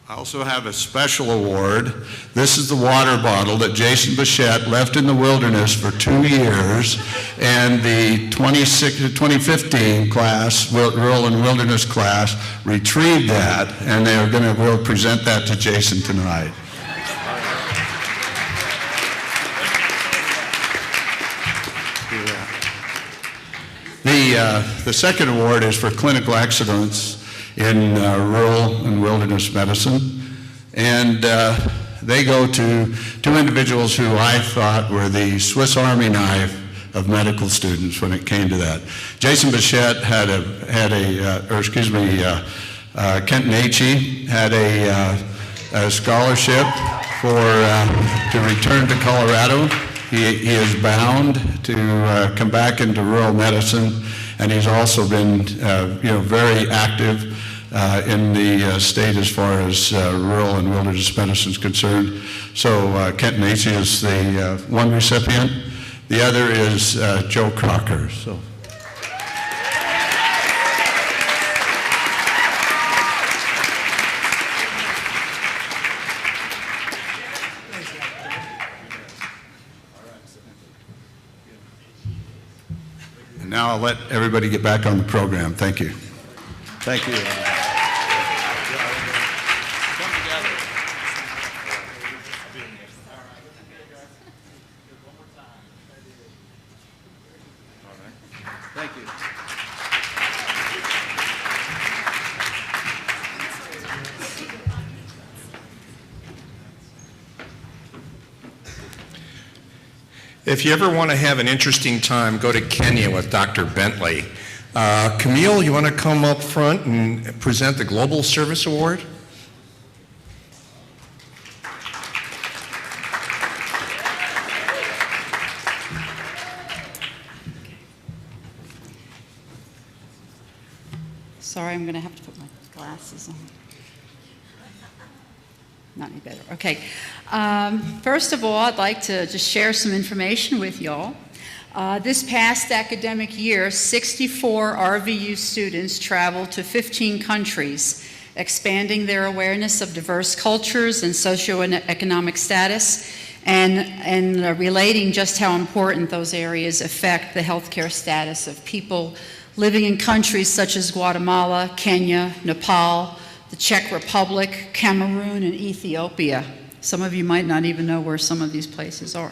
I also have a special award. This is the water bottle that Jason Bichette left in the wilderness for 2 years, and the 2015 class, Rural and Wilderness class, retrieved that, and we'll present that to Jason tonight. The second award is for clinical excellence in rural and wilderness medicine, and they go to two individuals who I thought were the Swiss Army knife of medical students when it came to that. Jason Bichette Kent Nachi had a scholarship to return to Colorado. He is bound to come back into rural medicine, and he's also been very active in the state as far as rural and wilderness medicine is concerned. So Kent Nacy is the one recipient. The other is Joe Crocker. So. And now I'll let everybody get back on the program. Thank you. Thank you. If you ever want to have an interesting time, go to Kenya with Dr. Bentley. Camille, you want to come up front and present the Global Service Award? Sorry, I'm going to have to put my glasses on. Not any better. Okay. First of all, I'd like to just share some information with y'all. This past academic year, 64 RVU students traveled to 15 countries, expanding their awareness of diverse cultures and socioeconomic status, and relating just how important those areas affect the healthcare status of people living in countries such as Guatemala, Kenya, Nepal, the Czech Republic, Cameroon, and Ethiopia. Some of you might not even know where some of these places are.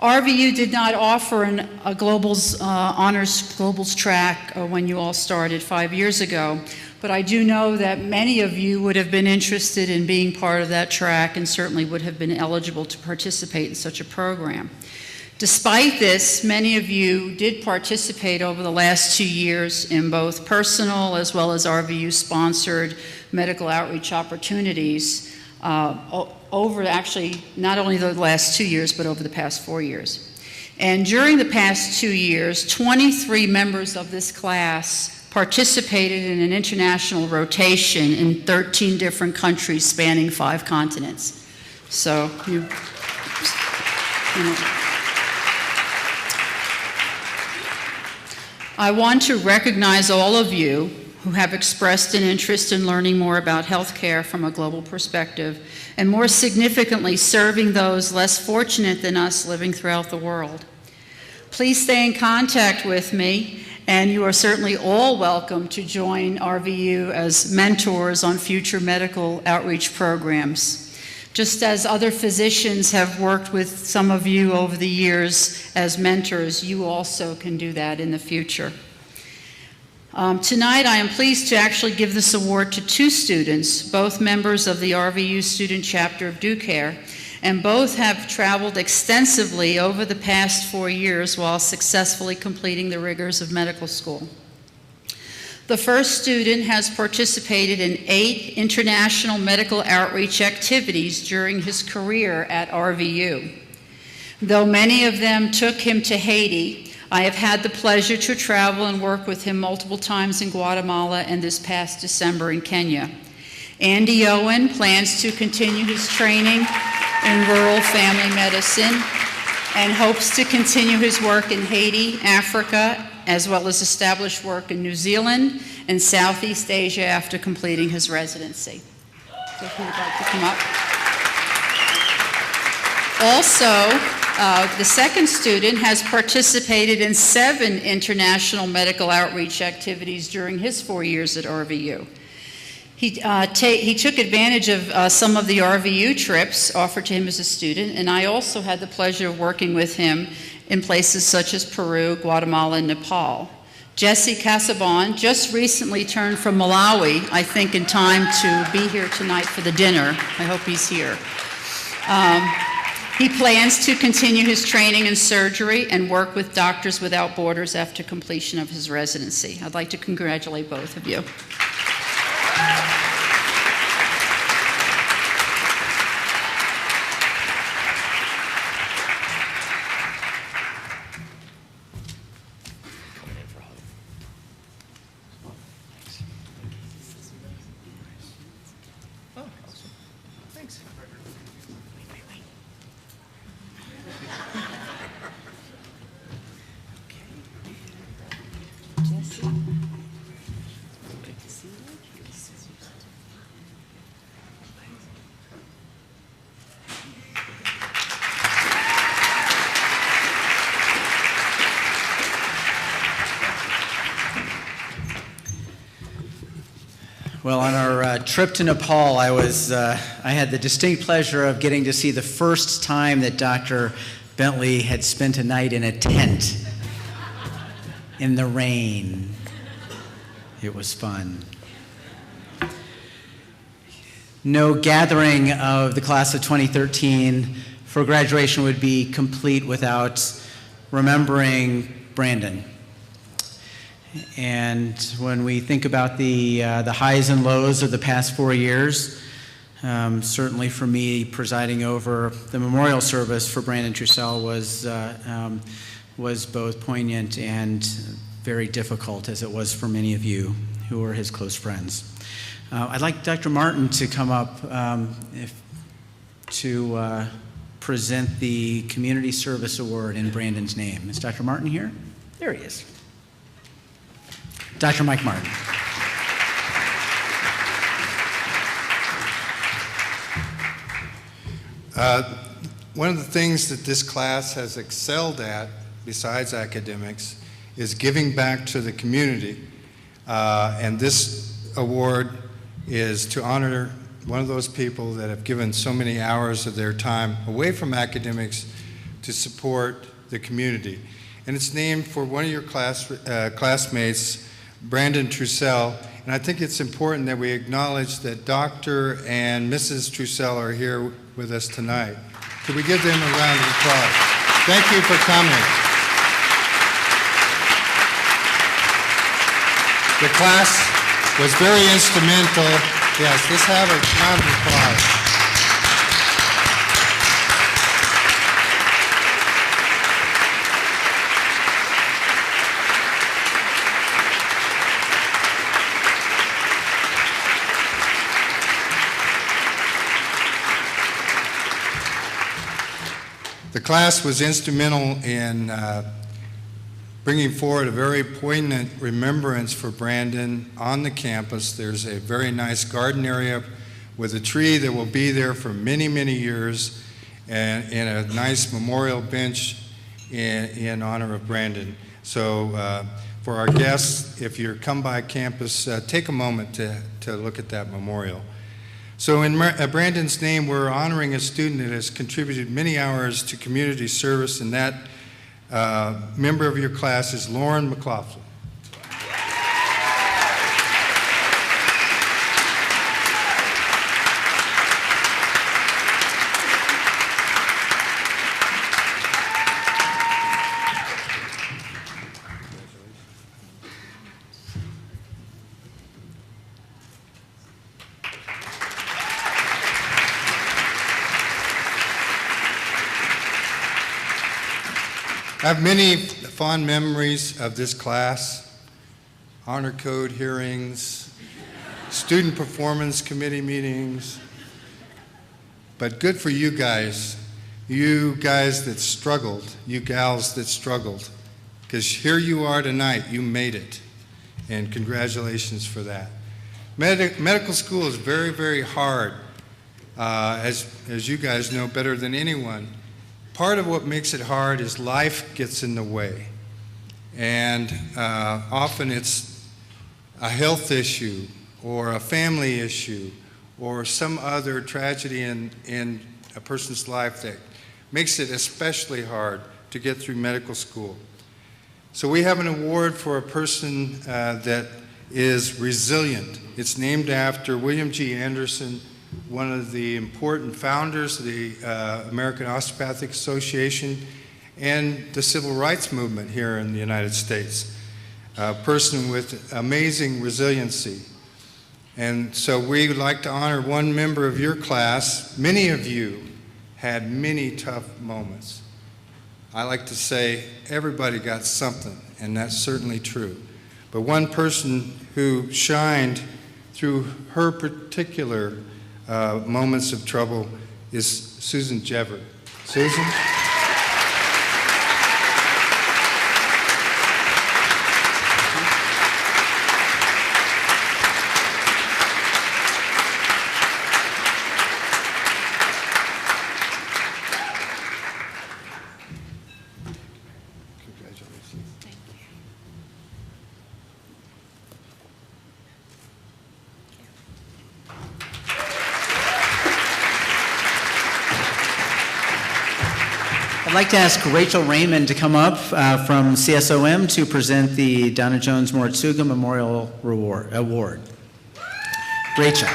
RVU did not offer a honors globals track when you all started 5 years ago, but I do know that many of you would have been interested in being part of that track and certainly would have been eligible to participate in such a program. Despite this, many of you did participate over the last 2 years in both personal as well as RVU-sponsored medical outreach opportunities over actually not only the last 2 years, but over the past 4 years. And during the past 2 years, 23 members of this class participated in an international rotation in 13 different countries spanning 5 continents. So you know. I want to recognize all of you who have expressed an interest in learning more about healthcare from a global perspective, and more significantly, serving those less fortunate than us living throughout the world. Please stay in contact with me, and you are certainly all welcome to join RVU as mentors on future medical outreach programs. Just as other physicians have worked with some of you over the years as mentors, you also can do that in the future. Tonight, I am pleased to actually give this award to 2 students, both members of the RVU student chapter of DuCare, and both have traveled extensively over the past 4 years while successfully completing the rigors of medical school. The first student has participated in 8 international medical outreach activities during his career at RVU. Though many of them took him to Haiti, I have had the pleasure to travel and work with him multiple times in Guatemala and this past December in Kenya. Andy Owen plans to continue his training in rural family medicine and hopes to continue his work in Haiti, Africa, as well as establish work in New Zealand and Southeast Asia after completing his residency. So if you would like to come up. Also, the second student has participated in 7 international medical outreach activities during his 4 years at RVU. He took advantage of some of the RVU trips offered to him as a student, and I also had the pleasure of working with him in places such as Peru, Guatemala, and Nepal. Jesse Casabon just recently returned from Malawi, I think in time to be here tonight for the dinner. I hope he's here. He plans to continue his training in surgery and work with Doctors Without Borders after completion of his residency. I'd like to congratulate both of you. Well, on our trip to Nepal, I had the distinct pleasure of getting to see the first time that Dr. Bentley had spent a night in a tent in the rain. It was fun. No gathering of the class of 2013 for graduation would be complete without remembering Brandon. And when we think about the highs and lows of the past 4 years, certainly for me, presiding over the memorial service for Brandon Trussell was both poignant and very difficult, as it was for many of you who were his close friends. I'd like Dr. Martin to come up to present the Community Service Award in Brandon's name. Is Dr. Martin here? There he is. Dr. Mike Martin. One of the things that this class has excelled at, besides academics, is giving back to the community. And this award is to honor one of those people that have given so many hours of their time away from academics to support the community. And it's named for one of your classmates, Brandon Trussell. And I think it's important that we acknowledge that Dr. and Mrs. Trussell are here with us tonight. Could we give them a round of applause? Thank you for coming. The class was very instrumental. Yes, let's have a round of applause. The class was instrumental in bringing forward a very poignant remembrance for Brandon on the campus. There's a very nice garden area with a tree that will be there for many, many years, and a nice memorial bench in honor of Brandon. So for our guests, if you come by campus, take a moment to look at that memorial. So in Brandon's name, we're honoring a student that has contributed many hours to community service, and that member of your class is Lauren McLaughlin. I have many fond memories of this class, honor code hearings, student performance committee meetings, but good for you guys that struggled, you gals that struggled, because here you are tonight, you made it, and congratulations for that. Medical school is very, very hard, as you guys know better than anyone. Part of what makes it hard is life gets in the way. And often it's a health issue or a family issue or some other tragedy in a person's life that makes it especially hard to get through medical school. So we have an award for a person that is resilient. It's named after William G. Anderson, one of the important founders of the American Osteopathic Association and the civil rights movement here in the United States. A person with amazing resiliency. And so we would like to honor one member of your class. Many of you had many tough moments. I like to say everybody got something, and that's certainly true. But one person who shined through her particular moments of trouble is Susan Jever. Susan? I'd like to ask Rachel Raymond to come up from CSOM to present the Donna Jones Moritsuga Memorial Award. Rachel.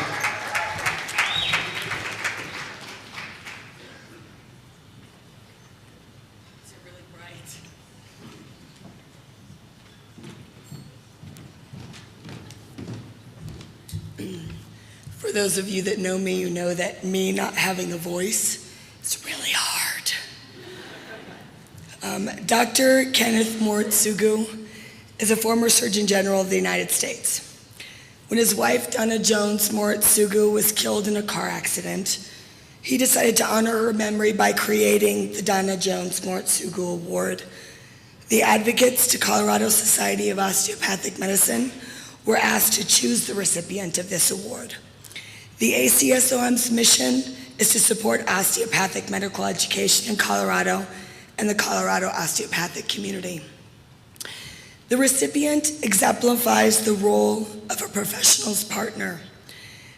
For those of you that know me, you know that me not having a voice is really hard. Dr. Kenneth Moritsugu is a former Surgeon General of the United States. When his wife, Donna Jones Moritsugu, was killed in a car accident, he decided to honor her memory by creating the Donna Jones Moritsugu Award. The advocates to Colorado Society of Osteopathic Medicine were asked to choose the recipient of this award. The ACSOM's mission is to support osteopathic medical education in Colorado and the Colorado osteopathic community. The recipient exemplifies the role of a professional's partner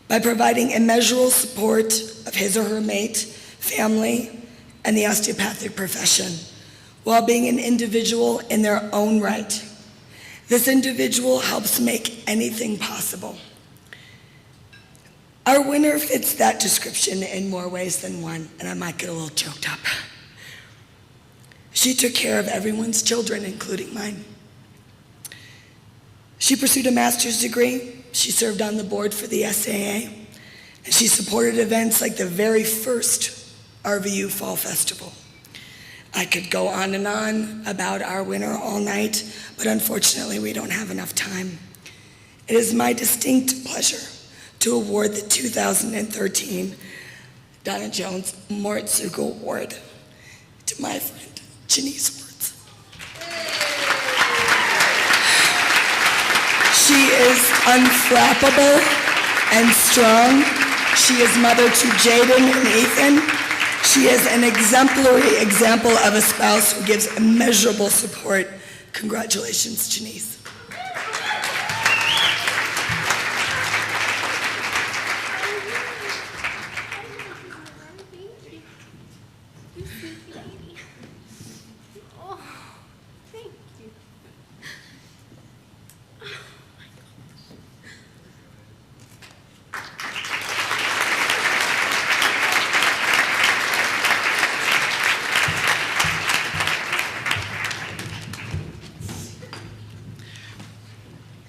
by providing immeasurable support of his or her mate, family, and the osteopathic profession, while being an individual in their own right. This individual helps make anything possible. Our winner fits that description in more ways than one, and I might get a little choked up. She took care of everyone's children, including mine. She pursued a master's degree, she served on the board for the SAA, and she supported events like the very first RVU Fall Festival. I could go on and on about our winner all night, but unfortunately we don't have enough time. It is my distinct pleasure to award the 2013 Donna Jones Moritsugu Award to my friend, Janice Words. She is unflappable and strong. She is mother to Jaden and Ethan. She is an exemplary example of a spouse who gives immeasurable support. Congratulations, Janice.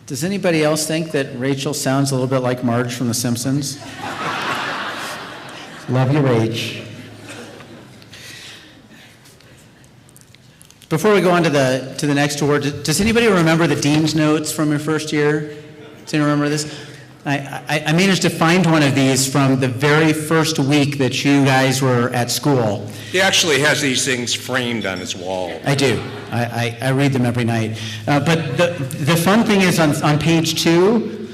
Does anybody else think that Rachel sounds a little bit like Marge from The Simpsons? Love you, Rach. Before we go on to the next award, does anybody remember the dean's notes from your first year? Does anyone remember this? I managed to find one of these from the very first week that you guys were at school. He actually has these things framed on his wall. I do. I read them every night. But the fun thing is on page 2,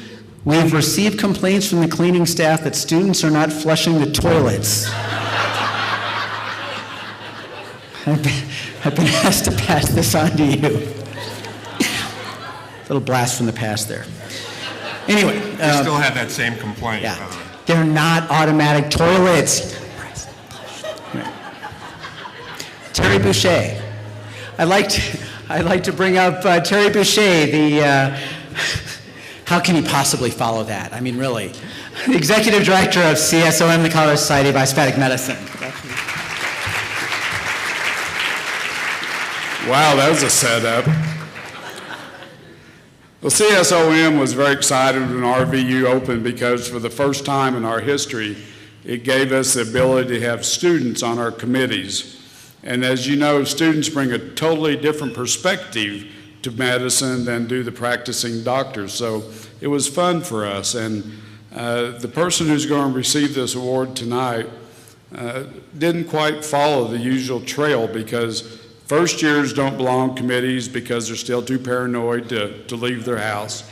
we've received complaints from the cleaning staff that students are not flushing the toilets. I've been asked to pass this on to you. Little blast from the past there. Anyway. You still have that same complaint. Yeah. They're not automatic toilets. Terry Boucher. I'd like to bring up Terry Boucher, the, how can you possibly follow that? I mean, really. The Executive Director of CSOM, the Colorado Society of Osteopathic Medicine. Wow, that was a setup. Well, CSOM was very excited when RVU opened because for the first time in our history, it gave us the ability to have students on our committees. And as you know, students bring a totally different perspective to medicine than do the practicing doctors. So it was fun for us. And the person who's going to receive this award tonight didn't quite follow the usual trail because first years don't belong to committees because they're still too paranoid to leave their house.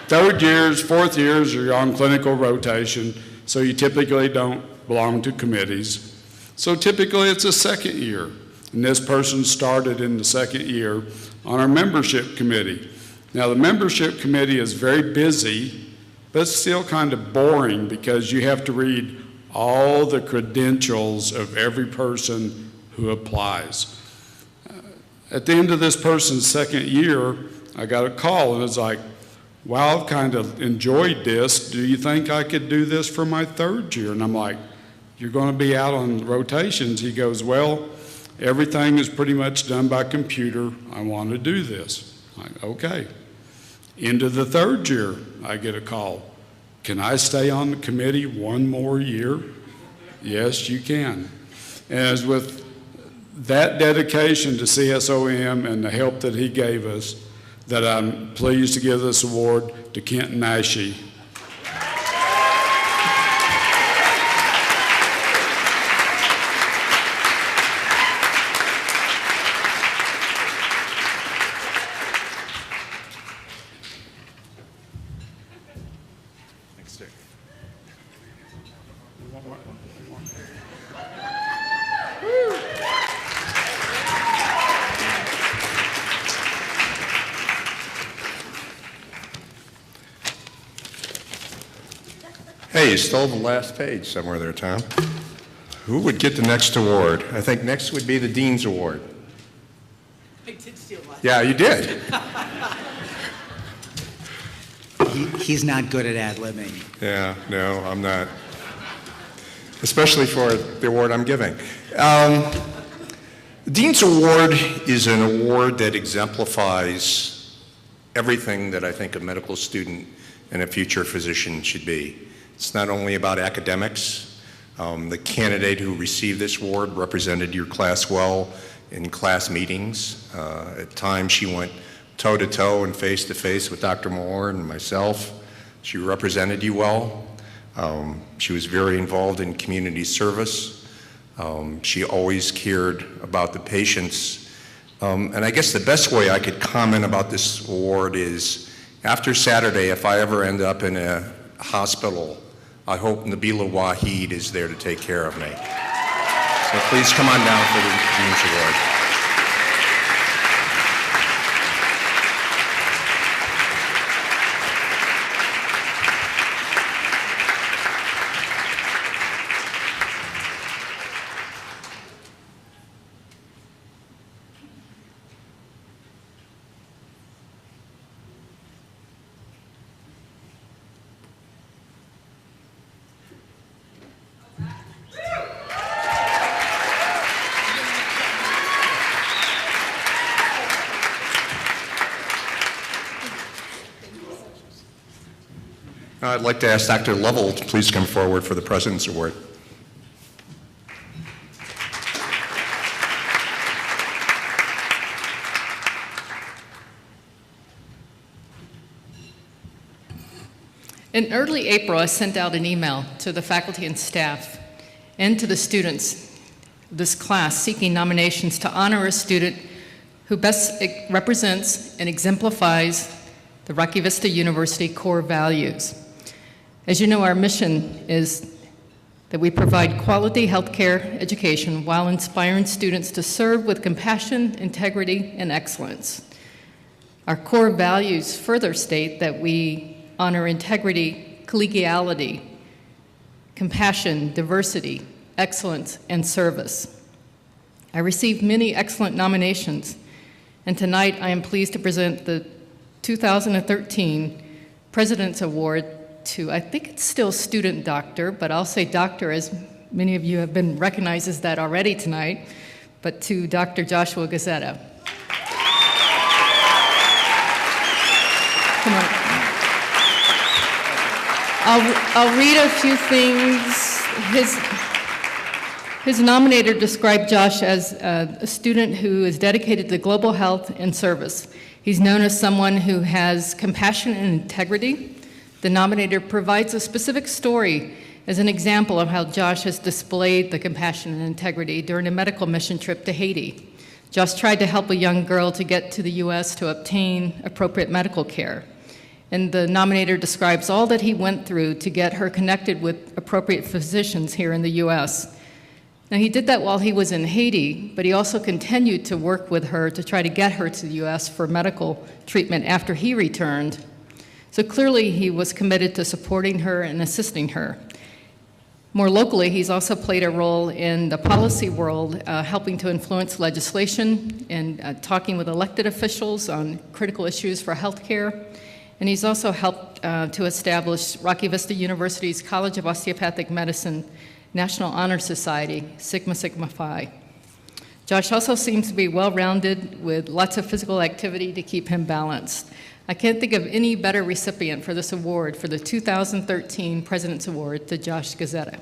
Third years, fourth years are on clinical rotation, so you typically don't belong to committees. So typically it's a second year, and this person started in the second year on our membership committee. Now the membership committee is very busy, but it's still kind of boring because you have to read all the credentials of every person who applies. At the end of this person's second year, I got a call and it's like, wow, I've kind of enjoyed this. Do you think I could do this for my third year? And I'm like, you're going to be out on rotations. He goes, well, everything is pretty much done by computer. I want to do this. I'm like, okay. Into the third year, I get a call. Can I stay on the committee one more year? Yes, you can. And as with that dedication to CSOM and the help that he gave us, that I'm pleased to give this award to Kenton Nashie. Hey, you stole the last page somewhere there, Tom. Who would get the next award? I think next would be the Dean's Award. I did steal last. Yeah, you did. He's not good at ad-libbing. Yeah, no, I'm not. Especially for the award I'm giving. The Dean's Award is an award that exemplifies everything that I think a medical student and a future physician should be. It's not only about academics. The candidate who received this award represented your class well in class meetings. At times she went toe-to-toe and face-to-face with Dr. Moore and myself. She represented you well. She was very involved in community service. She always cared about the patients. And I guess the best way I could comment about this award is, after Saturday, if I ever end up in a hospital, I hope Nabila Waheed is there to take care of me. So please come on down for the Dean's Award. I'd like to ask Dr. Lovell to please come forward for the President's Award. In early April, I sent out an email to the faculty and staff and to the students of this class seeking nominations to honor a student who best represents and exemplifies the Rocky Vista University core values. As you know, our mission is that we provide quality healthcare education while inspiring students to serve with compassion, integrity, and excellence. Our core values further state that we honor integrity, collegiality, compassion, diversity, excellence, and service. I received many excellent nominations, and tonight I am pleased to present the 2013 President's Award to, I think it's still student doctor, but I'll say doctor, as many of you have been recognized as that already tonight, but to Dr. Joshua Gazzetta. Come on. I'll read a few things. His nominator described Josh as a student who is dedicated to global health and service. He's known as someone who has compassion and integrity. The nominator provides a specific story as an example of how Josh has displayed the compassion and integrity during a medical mission trip to Haiti. Josh tried to help a young girl to get to the U.S. to obtain appropriate medical care. And the nominator describes all that he went through to get her connected with appropriate physicians here in the U.S. Now, he did that while he was in Haiti, but he also continued to work with her to try to get her to the U.S. for medical treatment after he returned. So clearly, he was committed to supporting her and assisting her. More locally, he's also played a role in the policy world, helping to influence legislation and talking with elected officials on critical issues for healthcare. And he's also helped to establish Rocky Vista University's College of Osteopathic Medicine National Honor Society, Sigma Sigma Phi. Josh also seems to be well-rounded with lots of physical activity to keep him balanced. I can't think of any better recipient for this award for the 2013 President's Award to Josh Gazzetta.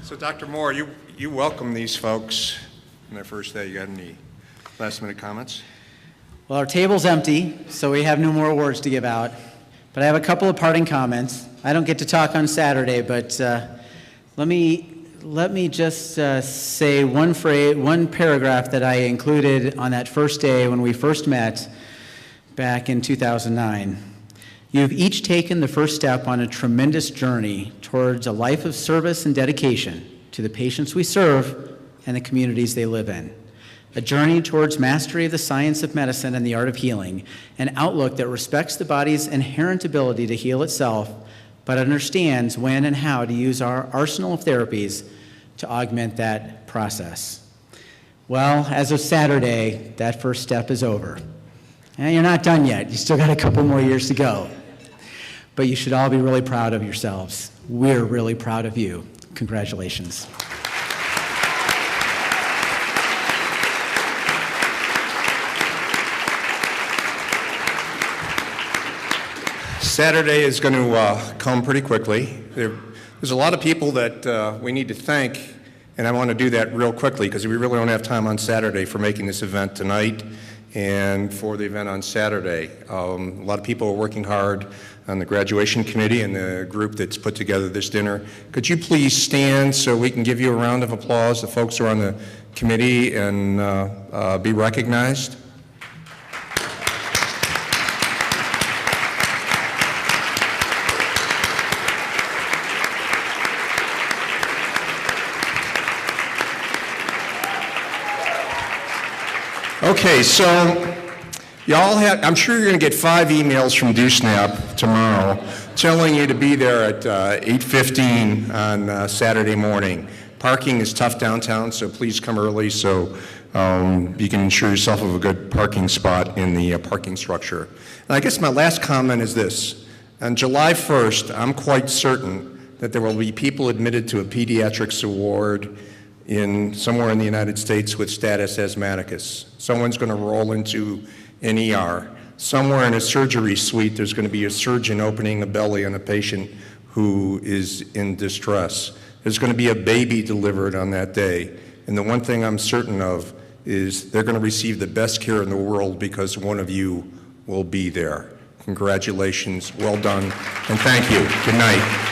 So, Dr. Moore, you welcome these folks on their first day. You got any last-minute comments? Well, our table's empty, so we have no more awards to give out. But I have a couple of parting comments. I don't get to talk on Saturday, but let me just say one paragraph that I included on that first day when we first met back in 2009. You've each taken the first step on a tremendous journey towards a life of service and dedication to the patients we serve and the communities they live in. A journey towards mastery of the science of medicine and the art of healing, an outlook that respects the body's inherent ability to heal itself, but understands when and how to use our arsenal of therapies to augment that process. Well, as of Saturday, that first step is over. And you're not done yet. You still got a couple more years to go. But you should all be really proud of yourselves. We're really proud of you. Congratulations. Saturday is going to come pretty quickly. There's a lot of people that we need to thank, and I want to do that real quickly because we really don't have time on Saturday for making this event tonight and for the event on Saturday. A lot of people are working hard on the graduation committee and the group that's put together this dinner. Could you please stand so we can give you a round of applause, the folks who are on the committee, and be recognized? Okay, so y'all have, I'm sure you're going to get 5 emails from DoSNAP tomorrow telling you to be there at 8:15 on Saturday morning. Parking is tough downtown, so please come early so you can ensure yourself of a good parking spot in the parking structure. And I guess my last comment is this. On July 1st, I'm quite certain that there will be people admitted to a pediatrics award somewhere in the United States with status asthmaticus. Someone's going to roll into an ER. Somewhere in a surgery suite, there's going to be a surgeon opening a belly on a patient who is in distress. There's going to be a baby delivered on that day. And the one thing I'm certain of is they're going to receive the best care in the world because one of you will be there. Congratulations, well done, and thank you. Good night.